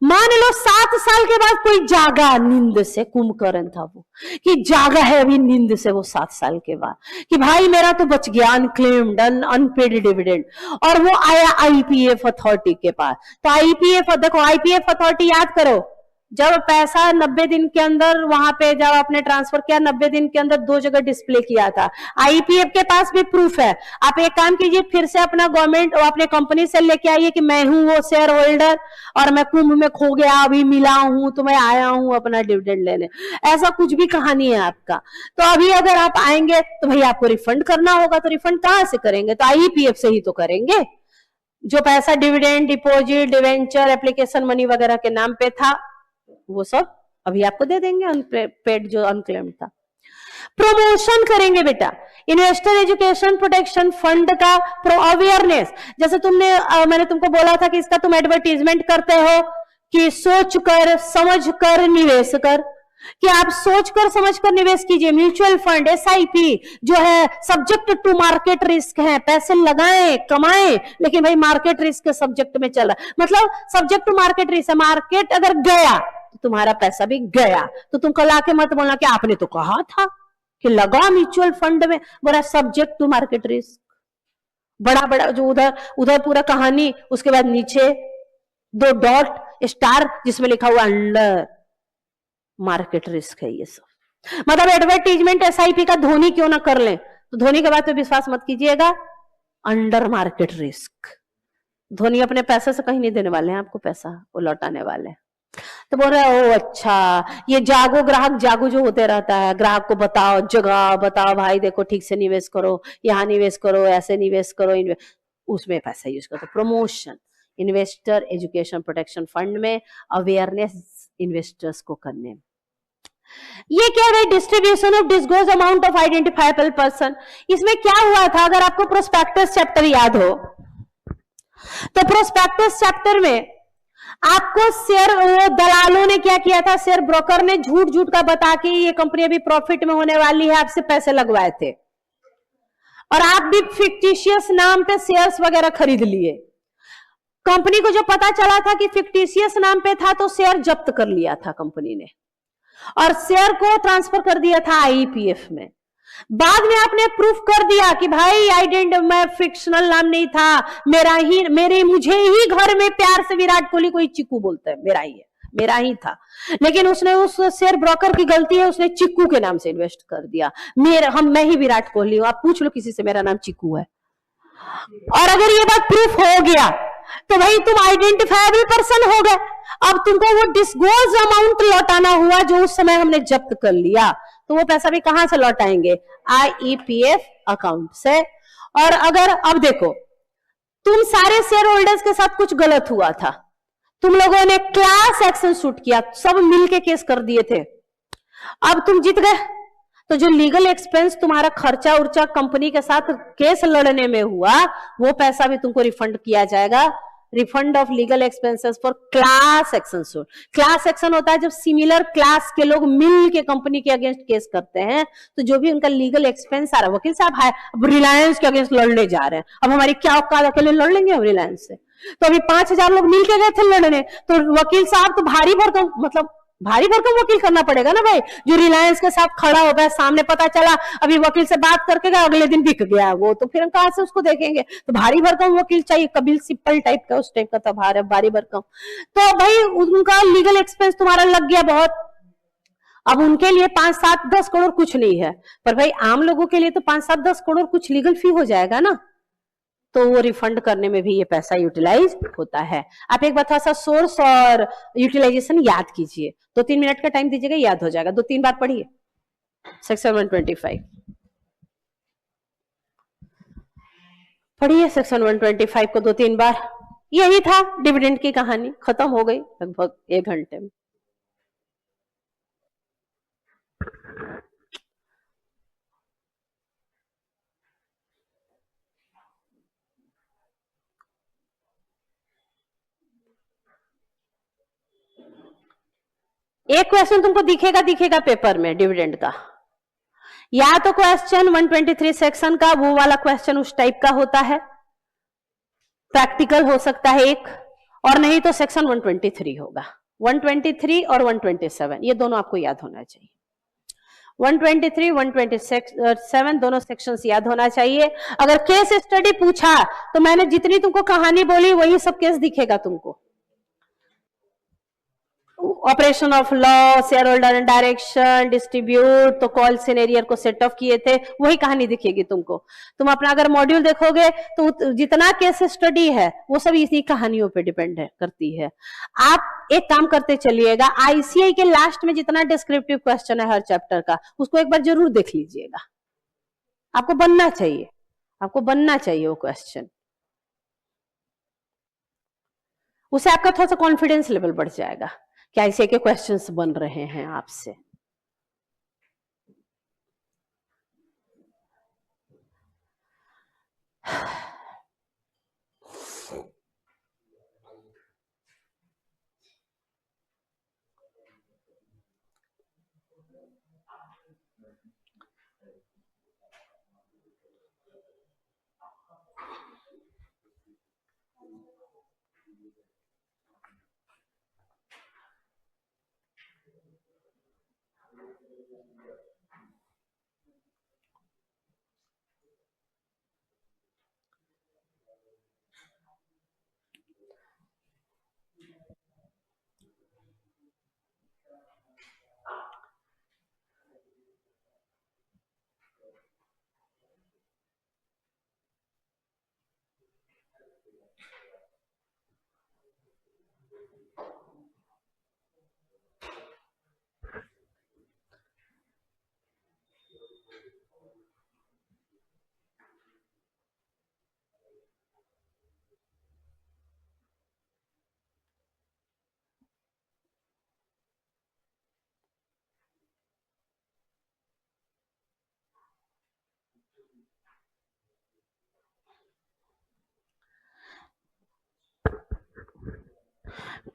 मान लो 7 साल के बाद कोई जागा नींद से, कुंभकर्ण था वो, कि जागा है अभी नींद से वो 7 साल के बाद कि भाई मेरा तो बच गया अनक्लेम्ड अनपेड डिविडेंड, और वो आया आईपीएफ अथॉरिटी के पास। तो आईपीएफ, देखो आईपीएफ अथॉरिटी याद करो, जब पैसा 90 दिन के अंदर वहां पे जब आपने ट्रांसफर किया 90 दिन के अंदर 2 जगह डिस्प्ले किया था, आईपीएफ के पास भी प्रूफ है। आप एक काम कीजिए, फिर से अपना गवर्नमेंट और अपने कंपनी से लेके आइए कि मैं हूं वो शेयर होल्डर और मैं कुंभ में खो गया, अभी मिला हूं तो मैं आया हूं अपना डिविडेंड लेने, ऐसा कुछ भी कहानी है आपका। तो अभी अगर आप आएंगे तो भाई आपको रिफंड करना होगा, तो रिफंड कहां से करेंगे? तो आईपीएफ से ही तो करेंगे। जो पैसा dividend, deposit, debenture, application money वगैरह के नाम पे था वो सब अभी आपको दे देंगे, अनपेड जो अनक्लेम्ड था। प्रमोशन करेंगे बेटा, इन्वेस्टर एजुकेशन प्रोटेक्शन फंड का अवेयरनेस, जैसे मैंने तुमको बोला था कि इसका तुम एडवर्टीजमेंट करते हो कि सोच कर समझ कर निवेश कर, कि आप सोच कर समझ कर निवेश कीजिए। म्यूचुअल फंड, एसआईपी जो है सब्जेक्ट टू मार्केट रिस्क है, पैसे लगाएं कमाएं, लेकिन भाई मार्केट रिस्क के सब्जेक्ट में चल रहा है, मतलब सब्जेक्ट टू मार्केट रिस्क है। मार्केट अगर गया तो तुम्हारा पैसा भी गया, तो तुम कल आके मत बोलना कि आपने तो कहा था कि लगा म्यूचुअल फंड में, बड़ा सब्जेक्ट टू मार्केट रिस्क, बड़ा बड़ा जो उधर पूरा कहानी, उसके बाद नीचे 2 डॉट स्टार जिसमें लिखा हुआ अंडर मार्केट रिस्क है। ये सब मतलब एडवर्टीजमेंट एसआईपी का धोनी क्यों ना कर लें, तो धोनी के बाद तो विश्वास मत कीजिएगा, अंडर मार्केट रिस्क। धोनी अपने पैसे से कहीं नहीं देने वाले हैं आपको पैसा, वो लौटाने वाले हैं। तो बोल रहे ओ अच्छा, ये जागो ग्राहक जागो जो होते रहता है, ग्राहक को बताओ, जगह बताओ, भाई देखो ठीक से निवेश करो, यहाँ निवेश करो, ऐसे निवेश करो, उसमें पैसा यूज करो। Promotion, investor education protection fund में अवेयरनेस इन्वेस्टर्स को करने। ये क्या है? Distribution of disgorged amount of identifiable person. इसमें क्या हुआ था, अगर आपको प्रोस्पेक्टस चैप्टर याद हो तो प्रोस्पेक्टस चैप्टर में आपको शेयर, वो दलालों ने क्या किया था, शेयर ब्रोकर ने झूठ झूठ का बता के ये कंपनी अभी प्रॉफिट में होने वाली है, आपसे पैसे लगवाए थे, और आप भी फिक्टिशियस नाम पे शेयर्स वगैरह खरीद लिए। कंपनी को जो पता चला था कि फिक्टिशियस नाम पे था तो शेयर जब्त कर लिया था कंपनी ने, और शेयर को ट्रांसफर कर दिया था आईपीएफ में। बाद में आपने प्रूफ कर दिया कि भाई मैं फिक्शनल नाम नहीं था, मुझे ही घर में प्यार से विराट कोहली को चिक्कू बोलते हैं, मेरा ही है, मेरा ही था, लेकिन उसने उस शेयर ब्रोकर की गलती है, उसने चिक्कू के नाम से इन्वेस्ट कर दिया। मैं ही विराट कोहली हूं, आप पूछ लो किसी से, मेरा नाम चिक्कू है। और अगर ये बात प्रूफ हो गया तो भाई तुम आइडेंटिफाइबल पर्सन हो गए। अब तुमको वो डिस्गोज अमाउंट लौटाना हुआ जो उस समय हमने जब्त कर लिया, तो वो पैसा भी कहां से लौटाएंगे? IEPF अकाउंट से। और अगर अब देखो तुम सारे शेयर होल्डर्स के साथ कुछ गलत हुआ था, तुम लोगों ने क्लास एक्शन शूट किया, सब मिलके केस कर दिए थे, अब तुम जीत गए, तो जो लीगल एक्सपेंस तुम्हारा खर्चा उर्चा कंपनी के साथ केस लड़ने में हुआ, वो पैसा भी तुमको रिफंड किया जाएगा। Refund of legal expenses for class action suit. Class action होता है जब सिमिलर क्लास के लोग मिल के कंपनी के अगेंस्ट केस करते हैं, तो जो भी उनका लीगल एक्सपेंस आ रहा है, वकील साहब है, अब रिलायंस के अगेंस्ट लड़ने जा रहे हैं, अब हमारी क्या औकात, अकेले लड़ लेंगे हम रिलायंस से? तो अभी 5000 लोग मिलके गए थे लड़ने, तो वकील साहब तो भारी भरकम, मतलब भारी भरकम वकील करना पड़ेगा ना भाई, जो रिलायंस के साथ खड़ा हो गया, सामने पता चला अभी वकील से बात करके गया, अगले दिन बिक गया वो, तो फिर हम कहां से उसको देखेंगे? तो भारी भरकम वकील चाहिए, कपिल सिब्बल टाइप का, उस टाइप का था भारी भरकम। तो भाई उनका लीगल एक्सपेंस तुम्हारा लग गया बहुत, अब उनके लिए 5, 7, 10 करोड़ कुछ नहीं है, पर भाई आम लोगों के लिए तो 5, 7, 10 करोड़ कुछ लीगल फी हो जाएगा ना, तो वो रिफंड करने में भी ये पैसा यूटिलाइज होता है। आप एक बार थोड़ा सा सोर्स और यूटिलाइजेशन याद कीजिए, 2-3 मिनट का टाइम दीजिएगा, याद हो जाएगा। 2-3 बार पढ़िए सेक्शन 125, पढ़िए सेक्शन 125 को 2-3 बार। यही था डिविडेंड की कहानी, खत्म हो गई लगभग 1 घंटे में। एक क्वेश्चन तुमको दिखेगा पेपर में डिविडेंड का, या तो क्वेश्चन 123 सेक्शन का वो वाला क्वेश्चन उस टाइप का होता है, प्रैक्टिकल हो सकता है एक, और नहीं तो सेक्शन 123 होगा। 123 और 127 ये दोनों आपको याद होना चाहिए। 123, 127 दोनों सेक्शंस याद होना चाहिए। अगर केस स्टडी पूछा तो मैंने जितनी तुमको कहानी बोली वही सब केस दिखेगा तुमको। Operation of law, share holder and direction, distribute, तो कॉल सिनेरियर को सेट ऑफ किए थे, वही कहानी दिखेगी तुमको। तुम अपना अगर मॉड्यूल देखोगे तो जितना केस स्टडी है वो सब इसी कहानियों पे डिपेंड करती है। आप एक काम करते चलिएगा, ICAI के लास्ट में जितना डिस्क्रिप्टिव क्वेश्चन है हर चैप्टर का, उसको एक बार जरूर देख लीजिएगा। आपको बनना चाहिए वो क्वेश्चन, उससे आपका थोड़ा सा कॉन्फिडेंस लेवल बढ़ जाएगा कि ICAI के क्वेश्चंस बन रहे हैं आपसे।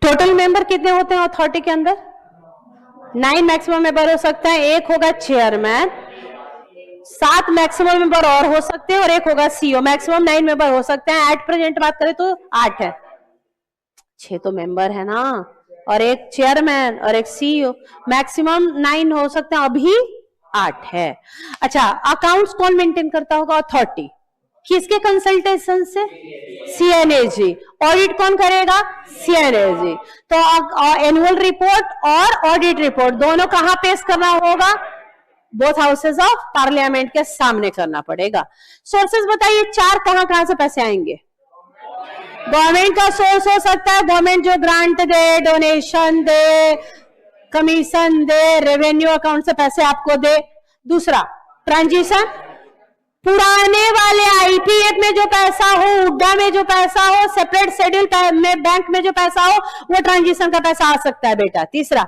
टोटल मेंबर कितने होते हैं अथॉरिटी के अंदर? 9 मैक्सिमम मेंबर हो सकता है, एक होगा चेयरमैन, 7 मैक्सिमम मेंबर और हो सकते हैं, और एक होगा CEO। मैक्सिमम 9 मेंबर हो सकते हैं, एट प्रेजेंट बात करें तो 8 है, 6 तो मेंबर है ना, और एक चेयरमैन और एक CEO, मैक्सिमम 9 हो सकते हैं, अभी 8 है। अच्छा, अकाउंट्स कौन मेंटेन करता होगा? अथॉरिटी। किसके कंसल्टेशन से? CNAG। ऑडिट कौन करेगा? CNAG। तो एनुअल रिपोर्ट और ऑडिट रिपोर्ट दोनों कहां पेश करना होगा? बोथ हाउसेज ऑफ पार्लियामेंट के सामने करना पड़ेगा। सोर्सेज बताइए, 4 कहां से पैसे आएंगे? गवर्नमेंट का सोर्स हो सकता है, गवर्नमेंट जो ग्रांट दे, डोनेशन दे, कमीशन दे, रेवेन्यू अकाउंट से पैसे आपको दे। दूसरा ट्रांजिशन, पुराने वाले आईपीएफ में जो पैसा हो, उड्डा में जो पैसा हो, सेपरेट शेड्यूल में बैंक में जो पैसा हो, वो ट्रांजिशन का पैसा आ सकता है बेटा। तीसरा,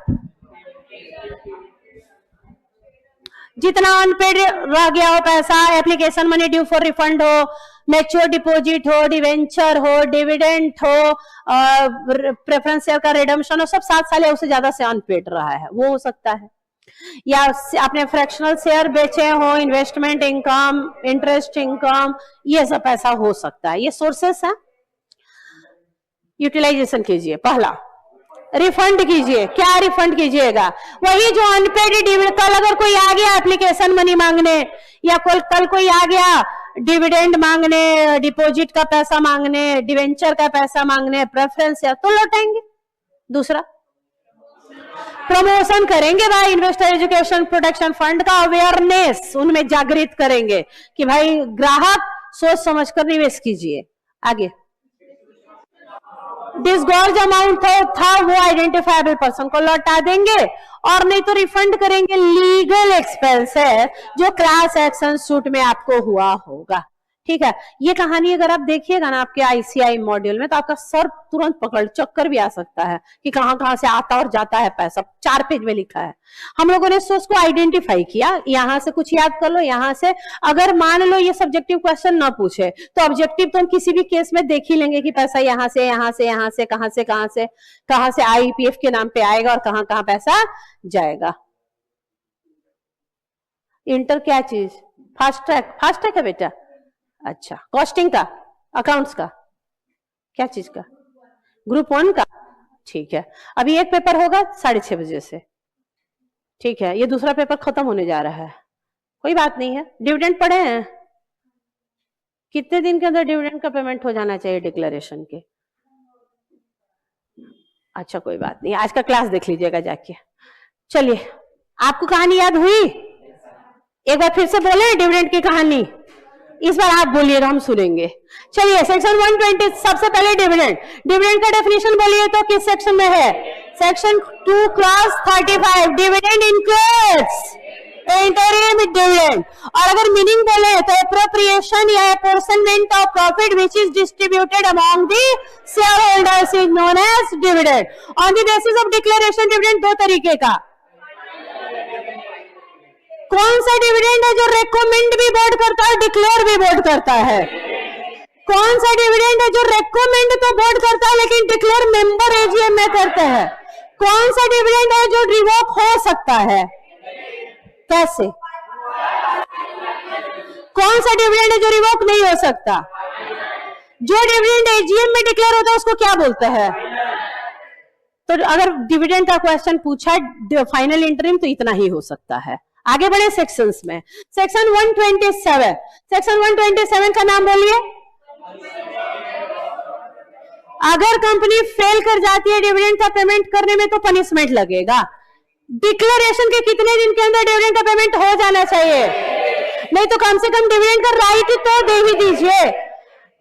जितना अनपेड रह गया हो पैसा, application money due for refund हो, मैच्योर डिपॉजिट हो, डिवेंचर हो, डिविडेंड हो, प्रेफरेंस शेयर का रिडम्पशन हो, सब 7 साल या उससे ज्यादा से अनपेड रहा है, वो हो सकता है। या आपने फ्रैक्शनल शेयर बेचे हो, इन्वेस्टमेंट इनकम, इंटरेस्ट इनकम, ये सब पैसा हो सकता है। ये सोर्सेस है। यूटिलाइजेशन कीजिए। पहला, रिफंड कीजिए। क्या रिफंड कीजिएगा? वही जो अनपेड डिविडेंड, कल अगर कोई आ गया एप्लीकेशन मनी मांगने, या कल कोई आ गया डिविडेंड मांगने, डिपॉजिट का पैसा मांगने, डिवेंचर का पैसा मांगने, प्रेफरेंस या तो लौटाएंगे। दूसरा, प्रमोशन करेंगे भाई, इन्वेस्टर एजुकेशन प्रोटेक्शन फंड का अवेयरनेस उनमें जागृत करेंगे कि भाई ग्राहक सोच समझकर निवेश कीजिए। आगे, डिसगॉर्ज अमाउंट था वो आइडेंटिफाइबल पर्सन को लौटा देंगे, और नहीं तो रिफंड करेंगे लीगल एक्सपेंस है जो क्लास एक्शन सूट में आपको हुआ होगा। ठीक है, ये कहानी अगर आप देखिएगा ना आपके आईसीआई मॉड्यूल में, तो आपका सर तुरंत पकड़ चक्कर भी आ सकता है कि कहां कहां से आता और जाता है पैसा। 4 पेज में लिखा है। हम लोगों ने सोर्स को आइडेंटिफाई किया, यहां से कुछ याद कर लो, यहां से अगर मान लो ये सब्जेक्टिव क्वेश्चन ना पूछे तो ऑब्जेक्टिव तो हम किसी भी केस में देख ही लेंगे कि पैसा यहां से यहां से यहां से कहां से आईपीएफ के नाम पे आएगा और कहां कहां पैसा जाएगा। इंटर क्या चीज? फास्ट ट्रैक है बेटा। अच्छा, कॉस्टिंग का, अकाउंट्स का, क्या चीज का? ग्रुप 1 का। ठीक है, अभी एक पेपर होगा 6:30 बजे से। ठीक है, ये दूसरा पेपर खत्म होने जा रहा है, कोई बात नहीं है। डिविडेंड पढ़े हैं? कितने दिन के अंदर डिविडेंड का पेमेंट हो जाना चाहिए डिक्लेरेशन के? अच्छा, कोई बात नहीं, आज का क्लास देख लीजिएगा जाके। चलिए, आपको कहानी याद हुई? एक बार फिर से बोले डिविडेंड की कहानी। इस बार आप बोलिएगा, हम सुनेंगे। चलिए, सेक्शन 120, सबसे पहले डिविडेंड का डेफिनेशन बोलिए तो किस सेक्शन में है? Section 2(35). Dividend includes interim dividend. और अगर मीनिंग बोले तो एप्रोप्रिएशन या apportionment of profit which is distributed among the share holders is known as dividend. On the basis of declaration dividend 2 तरीके का। कौन सा डिविडेंड है जो रेकमेंड भी बोर्ड करता है, डिक्लेयर भी बोर्ड करता है? कौन सा डिविडेंड है जो रेकमेंड तो बोर्ड करता है लेकिन डिक्लेयर मेंबर एजीएम में करते हैं? कौन सा डिविडेंड है जो रिवोक हो सकता है? कैसे? कौन सा डिविडेंड है जो रिवोक नहीं हो सकता? जो डिविडेंड एजीएम में डिक्लेयर होता है उसको क्या बोलते हैं? तो अगर डिविडेंड का क्वेश्चन पूछा फाइनल इंटरिम तो इतना ही हो सकता है। आगे बढ़े सेक्शंस में। सेक्शन 127, सेक्शन 127 का नाम बोलिए। अगर कंपनी फेल कर जाती है डिविडेंड का पेमेंट करने में तो पनिशमेंट लगेगा। डिक्लेरेशन के कितने दिन के अंदर डिविडेंड का पेमेंट हो जाना चाहिए? नहीं तो कम से कम डिविडेंड का राइट तो दे ही दीजिए,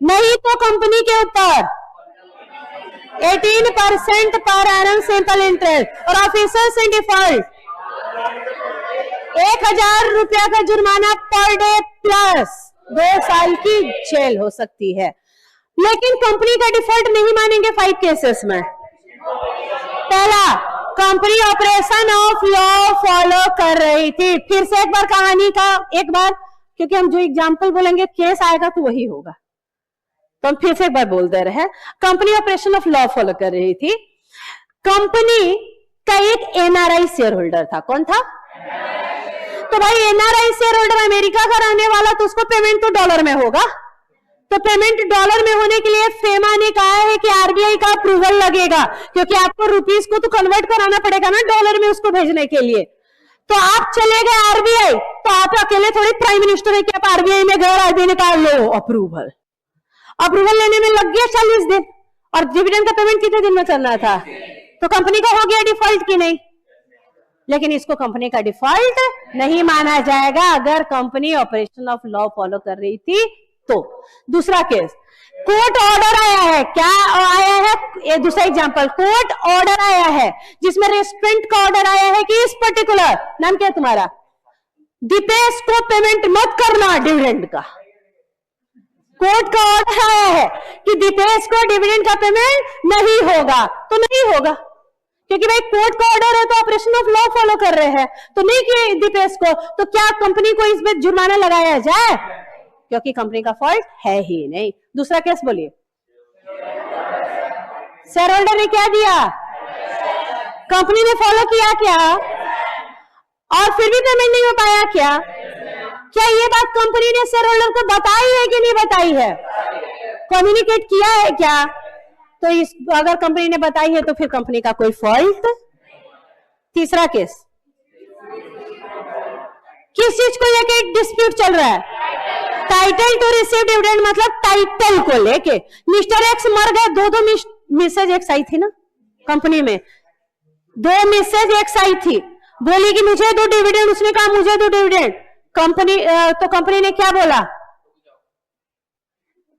नहीं तो कंपनी के ऊपर 18% पर एनम सिंपल इंटरेस्ट और ऑफिसर्स इन डिफॉल्ट 1000 रुपया का जुर्माना पर डे प्लस 2 साल की जेल हो सकती है। लेकिन कंपनी का डिफॉल्ट नहीं मानेंगे 5 केसेस में। पहला, company operation of law follow कर रही थी। फिर से एक बार कहानी का एक बार, क्योंकि हम जो एग्जांपल बोलेंगे केस आएगा तो वही होगा, तो हम फिर से एक बार बोल दे रहे हैं। Company operation of law follow कर रही थी। कंपनी का एक एनआरआई शेयर होल्डर था। कौन था? तो भाई एनआरआई शेयर होल्डर अमेरिका का रहने वाला, तो उसको पेमेंट तो डॉलर में होगा। तो पेमेंट डॉलर में होने के लिए फेमा ने कहा है कि आरबीआई का अप्रूवल लगेगा, क्योंकि आपको रुपीस को तो कन्वर्ट कराना पड़ेगा ना डॉलर में उसको भेजने के लिए। तो आप चले गए आरबीआई, तो आप अकेले थोड़ी प्राइम मिनिस्टर है कि आप आरबीआई में गए, आरबीआई ने कहा लो अप्रूवल लेने में लग गया 40 दिन, और डिविडेंड का पेमेंट कितने दिन में करना था? तो कंपनी का हो गया डिफॉल्ट की नहीं। लेकिन इसको कंपनी का डिफॉल्ट नहीं माना जाएगा अगर company operation of law follow कर रही थी तो। दूसरा केस, कोर्ट ऑर्डर आया है, क्या आया है, ये दूसरा एग्जांपल, कोर्ट ऑर्डर आया है जिसमें रेस्टोरेंट का ऑर्डर आया है कि इस पर्टिकुलर, नाम क्या है तुम्हारा, दीपेश को पेमेंट मत करना डिविडेंड का। कोर्ट का ऑर्डर आया है कि दीपेश को डिविडेंड का पेमेंट नहीं होगा, तो नहीं होगा, क्योंकि भाई कोर्ट का ऑर्डर है तो ऑपरेशन ऑफ लॉ फॉलो कर रहे हैं, तो नहीं कि दीपेश को, तो क्या कंपनी को इस पे जुर्माना लगाया जाए, क्योंकि कंपनी का फॉल्ट है ही नहीं। दूसरा केस बोलिए, शेयर होल्डर ने क्या दिया, कंपनी ने फॉलो किया क्या, और फिर भी पेमेंट नहीं हो पाया क्या, क्या ये बात कंपनी ने शेयर होल्डर को बताई है कि नहीं बताई है, कम्युनिकेट किया है क्या, तो इस अगर कंपनी ने बताई है तो फिर कंपनी का कोई फॉल्ट। तीसरा केस, किस चीज को लेके डिस्प्यूट चल रहा है, टाइटल टू रिसीव डिविडेंड, मतलब टाइटल को लेके। मिस्टर एक्स मर गए, दो मिसेज एक्स आई थी ना कंपनी में, दो मिसेज एक्स आई थी, बोली कि मुझे दो डिविडेंड, उसने कहा मुझे दो डिविडेंड, कंपनी तो कंपनी ने क्या बोला,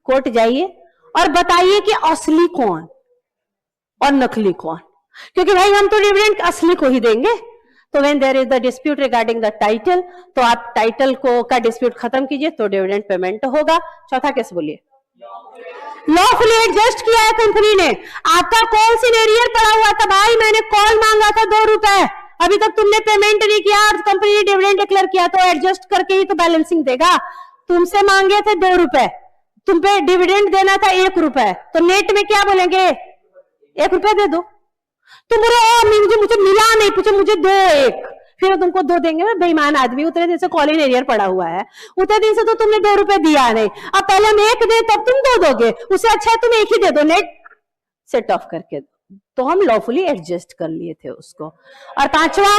कोर्ट जाइए और बताइए कि असली कौन और नकली कौन, क्योंकि भाई हम तो डिविडेंड असली को ही देंगे। तो when there is the dispute regarding the title, तो आप टाइटल को का डिस्प्यूट खत्म कीजिए तो डिविडेंड पेमेंट होगा। चौथा केस बोलिए, लॉफुली एडजस्ट किया है कंपनी ने, आपका कॉल सीनियर पड़ा हुआ था, भाई मैंने कॉल मांगा था 2 रुपए, अभी तक तुमने पेमेंट नहीं किया और कंपनी ने डिविडेंड डिक्लेयर किया, तो एडजस्ट करके ही तो बैलेंसिंग देगा। तुमसे मांगे थे 2 रुपए, तुम पे डिविडेंड देना था 1 रुपए, तो नेट में क्या बोलेंगे, 1 रुपए दे दो। तुम बोलो मुझे मिला नहीं, पूछो मुझे दो 1, फिर तुमको 2 देंगे। बेईमान आदमी, उतने दिन से कॉल इन एरियर पड़ा हुआ है, उतने दिन से तो तुमने 2 रुपए दिया नहीं, अब पहले हम 1 दे तब तुम 2 दोगे, उससे अच्छा है तुम 1 ही दे दो, नेट सेट ऑफ करके। तो हम लॉफुली एडजस्ट कर लिए थे उसको। और पांचवा,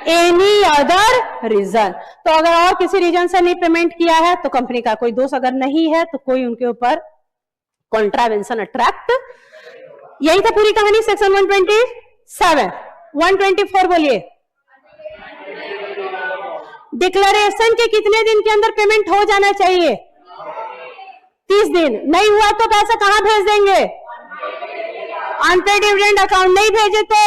एनी अदर रीजन, तो अगर और किसी रीजन से नहीं पेमेंट किया है तो कंपनी का कोई दोष अगर नहीं है तो कोई उनके ऊपर कॉन्ट्रावेंशन अट्रैक्ट। यही था पूरी कहानी सेक्शन 127। 124 बोलिए, डिक्लेरेशन के कितने दिन के अंदर पेमेंट हो जाना चाहिए, 30 दिन। नहीं हुआ तो पैसा कहां भेज देंगे, अनपेड डिविडेंड अकाउंट। नहीं भेजे तो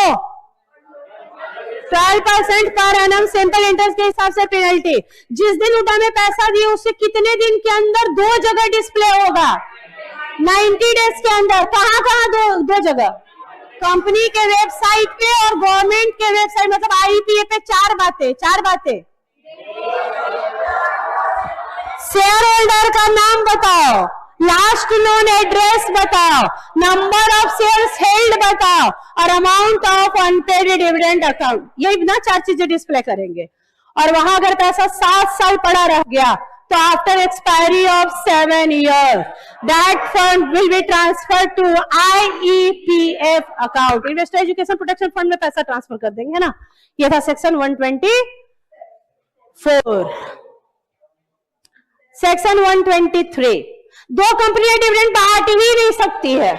12% पर एनम सिंपल इंटरेस्ट के हिसाब से पेनल्टी। जिस दिन उठा में पैसा दिए उससे कितने दिन के अंदर 2 जगह डिस्प्ले होगा, 90 डेज के अंदर। कहां कहां दो जगह, कंपनी के वेबसाइट पे और गवर्नमेंट के वेबसाइट, मतलब आईपीए पे। 4 बातें। शेयर होल्डर का नाम बताओ, लास्ट नोन एड्रेस बताओ, नंबर ऑफ शेयर्स हेल्ड बताओ और amount of unpaired dividend account. यही ना 4 चीजें डिस्प्ले करेंगे। और वहां अगर पैसा 7 साल पड़ा रह गया तो after expiry of 7 years that fund will be transfer to IEPF account, investor education protection fund में पैसा ट्रांसफर कर देंगे, है ना। ये था सेक्शन 124। सेक्शन 123, 2 कंपनियां डिविडेंड बांट ही नहीं सकती है,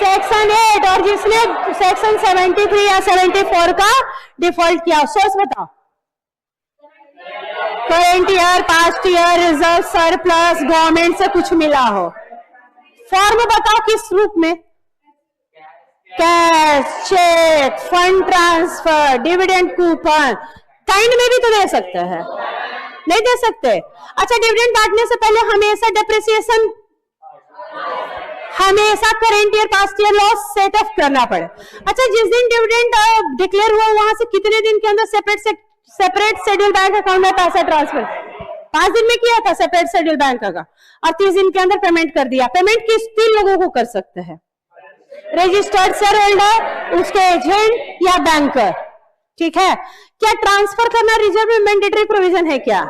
सेक्शन 8। और जिसने सेक्शन 73 या 74 का डिफॉल्ट किया, सोर्स बताओ, current year, past year, reserve, surplus, government से कुछ मिला हो। फॉर्म बताओ किस रूप में, cash, cheque, fund transfer, dividend coupon. Kind में भी तो दे सकते हैं, नहीं दे सकते। अच्छा, डिविडेंड बांटने से पहले हमेशा डेप्रिसिएशन, हमेशा current year, past year loss set of करना पड़े। अच्छा, जिस दिन डिविडेंड डिक्लेयर हुआ वहां से कितने दिन के अंदर सेपरेट शेड्यूल बैंक अकाउंट में पैसा ट्रांसफर, 5 दिन में किया था सेपरेट शेड्यूल बैंक का, और 30 दिन के अंदर पेमेंट कर दिया। पेमेंट किस 3 लोगों को कर सकते हैं, रजिस्टर्ड शेयर होल्डर, उसके एजेंट या बैंकर, ठीक है। क्या ट्रांसफर करना रिजर्व में मैंडेटरी प्रोविजन है क्या?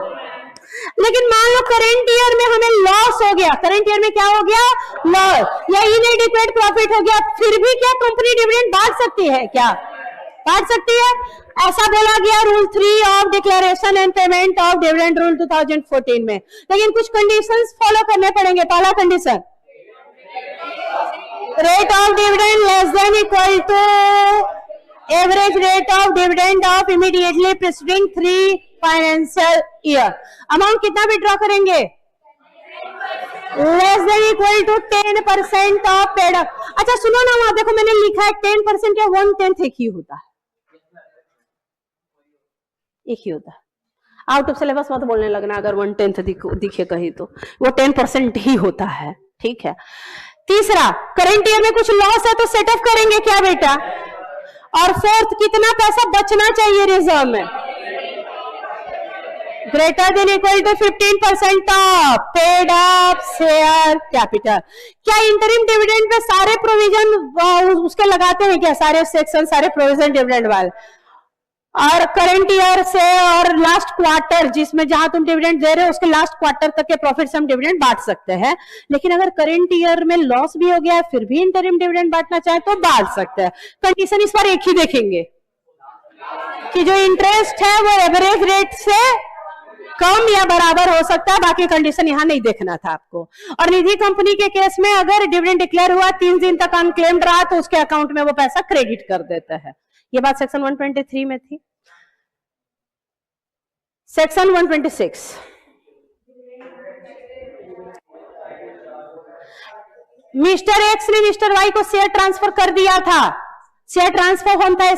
लेकिन मान लो करंट ईयर में हमें लॉस हो गया, करंट ईयर में क्या हो गया, लॉस या इनएडिक्वेट प्रॉफिट हो गया, फिर भी क्या कंपनी डिविडेंड बांट सकती है क्या? बांट सकती है। ऐसा बोला गया rule 3 of declaration and payment of dividend rule 2014 में। लेकिन कुछ कंडीशंस फॉलो करने पड़ेंगे। पहला condition, rate of dividend less than equal to average rate of dividend of immediately preceding 3 financial year. Amount कितना विड्रॉ करेंगे? Less than equal to 10% of paid up. अच्छा सुनो ना, वहां देखो मैंने लिखा है 10% या 1/10 एक ही होता है, एक ही होता है। आउट ऑफ सिलेबस मत बोलने लगना अगर 1/10 दिखे कहीं तो, वो 10% ही होता है, ठीक है। तीसरा, करंट ईयर में कुछ लॉस है तो सेट ऑफ करेंगे क्या बेटा? और फोर्थ, कितना पैसा बचना चाहिए रिजर्व में? Greater than equal to 15% of paid up share capital. क्या इंटरिम डिविडेंड पे सारे प्रोविजन उसके लगाते हैं क्या? सारे सेक्शन, सारे प्रोविजन डिविडेंड वाले, और करंट ईयर से और लास्ट क्वार्टर जिसमें जहां तुम डिविडेंड दे रहे हो उसके लास्ट क्वार्टर तक के प्रॉफिट से हम डिविडेंड बांट सकते हैं। लेकिन अगर करंट ईयर में लॉस भी हो गया है फिर भी इंटरिम डिविडेंड बांटना चाहे तो बांट सकते हैं। कंडीशन इस बार एक ही देखेंगे कि जो इंटरेस्ट है वो एवरेज रेट से कम या बराबर हो सकता है, बाकी कंडीशन यहां नहीं देखना था आपको। और निधि कंपनी के केस में अगर डिविडेंड डिक्लेयर हुआ 3 दिन तक अनक्लेम्ड रहा तो उसके अकाउंट में वो पैसा क्रेडिट कर देता है। ये बात सेक्शन 123 में थी। सेक्शन 126, मिस्टर एक्स ने मिस्टर वाई को शेयर ट्रांसफर कर दिया था। शेयर ट्रांसफर होता है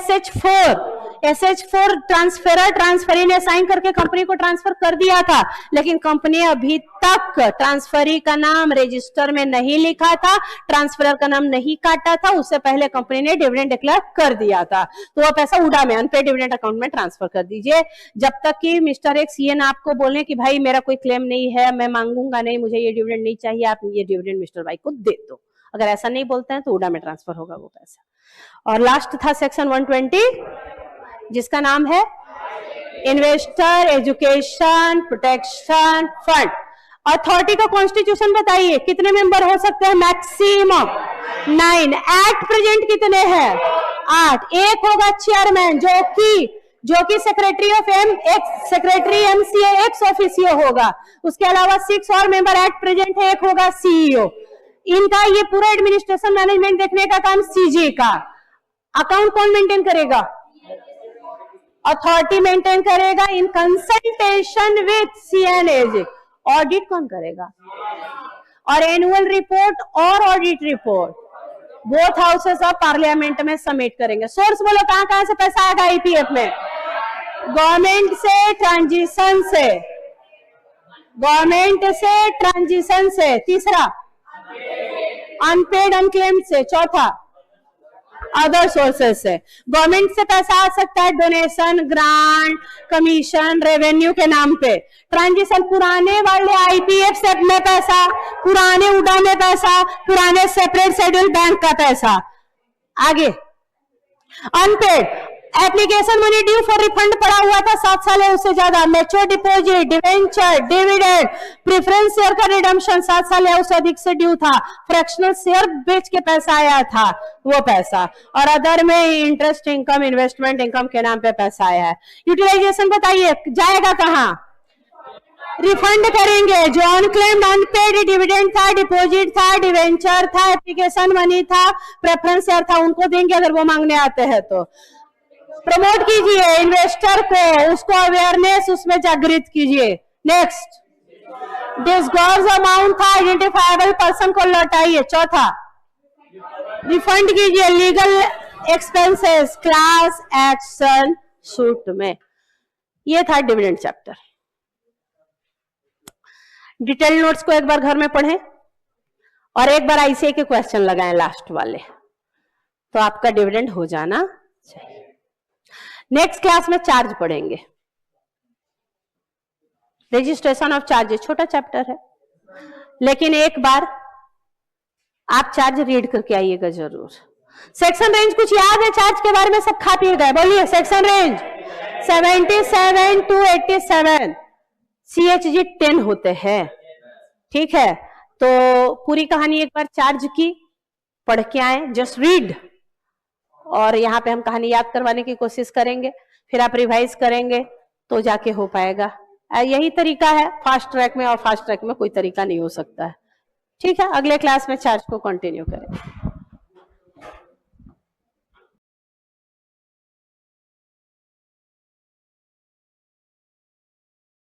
SH4 ट्रांसफरर ट्रांसफरी ने साइन करके कंपनी को ट्रांसफर कर दिया था, लेकिन कंपनी अभी तक ट्रांसफरी का नाम रजिस्टर में नहीं लिखा था, ट्रांसफरर का नाम नहीं काटा था, उससे पहले कंपनी ने डिविडेंड डिक्लेयर कर दिया था, तो वो पैसा उड़ा में अनपेड डिविडेंड अकाउंट में ट्रांसफर कर दीजिए। जब तक कि मिस्टर एक्स ये ना आपको बोले कि भाई मेरा कोई क्लेम नहीं है, मैं मांगूंगा नहीं, मुझे ये डिविडेंड नहीं चाहिए, आप ये डिविडेंड मिस्टर वाई को दे दो। अगर ऐसा नहीं बोलते हैं तो उड़ा में ट्रांसफर होगा वो पैसा। और लास्ट था सेक्शन 120 जिसका नाम है investor education protection fund. Authority का कॉन्स्टिट्यूशन बताइए, कितने मेंबर हो सकते हैं? मैक्सिमम 9। एट प्रेजेंट कितने हैं? 8। एक होगा चेयरमैन जो कि सेक्रेटरी MCA एक्स ऑफिसियो होगा। उसके अलावा 6 और मेंबर एट प्रेजेंट है, एक होगा CEO। इनका ये पूरा एडमिनिस्ट्रेशन मैनेजमेंट देखने का काम CJ का। अकाउंट कौन मेंटेन करेगा? अथॉरिटी मेंटेन करेगा in consultation with CNAG। Audit कौन करेगा? और एनुअल रिपोर्ट और audit report both houses of parliament में सबमिट करेंगे। सोर्स बोलो, कहां कहां से पैसा आएगा IPF में? गवर्नमेंट से, ट्रांजिशन से, गवर्नमेंट से, ट्रांजिशन से। तीसरा अनपेड अनक्लेम्ड से। चौथा अदर सोर्सेस से। गवर्नमेंट से पैसा आ सकता है डोनेशन, ग्रांट, कमीशन, रेवेन्यू के नाम पे। ट्रांजिशन पुराने वाले IPF सेट में पैसा, पुराने उड़ा में पैसा, पुराने सेपरेट शेड्यूल बैंक का पैसा। आगे unpaid application money due for refund पड़ा हुआ था 7 साल है उससे ज्यादा, mature deposit, debenture, dividend, preference share का रिडम्पशन 7 साल है उससे अधिक से ड्यू था, फ्रैक्शनल शेयर बेच के पैसा आया था वो पैसा, और अदर में इंटरेस्ट इनकम, इन्वेस्टमेंट इनकम के नाम पे पैसा आया है। यूटिलाइजेशन बताइए जाएगा कहाँ? रिफंड करेंगे। जो अनक्लेम्ड अनपेड डिविडेंड था, डिपॉजिट था, डिवेंचर था, एप्लीकेशन मनी था, प्रेफरेंस शेयर था, उनको देंगे अगर वो मांगने आते हैं तो। प्रमोट कीजिए इन्वेस्टर को, उसको अवेयरनेस उसमें जागृत कीजिए। नेक्स्ट डिस्गोर्स अमाउंट था, आइडेंटिफाइबल पर्सन को लौटाइए। चौथा रिफंड कीजिए legal expenses class action suit में। ये था डिविडेंड चैप्टर। डिटेल नोट्स को एक बार घर में पढ़ें और एक बार ICA के क्वेश्चन लगाएं लास्ट वाले, तो आपका डिविडेंड हो जाना चाहिए। नेक्स्ट क्लास में चार्ज पढ़ेंगे, रजिस्ट्रेशन ऑफ चार्जेस, छोटा चैप्टर है, लेकिन एक बार आप चार्ज रीड करके आइएगा जरूर। सेक्शन रेंज कुछ याद है चार्ज के बारे में? सब खा पी गए, बोलिए। सेक्शन रेंज 77 to 87, CHG 10 होते हैं, ठीक है। तो पूरी कहानी एक बार चार्ज की पढ़ के आए, जस्ट रीड, और यहाँ पे हम कहानी याद करवाने की कोशिश करेंगे, फिर आप रिवाइज करेंगे तो जाके हो पाएगा। यही तरीका है फास्ट ट्रैक में, और फास्ट ट्रैक में कोई तरीका नहीं हो सकता है, ठीक है। अगले क्लास में चार्ज को कंटिन्यू करेंगे।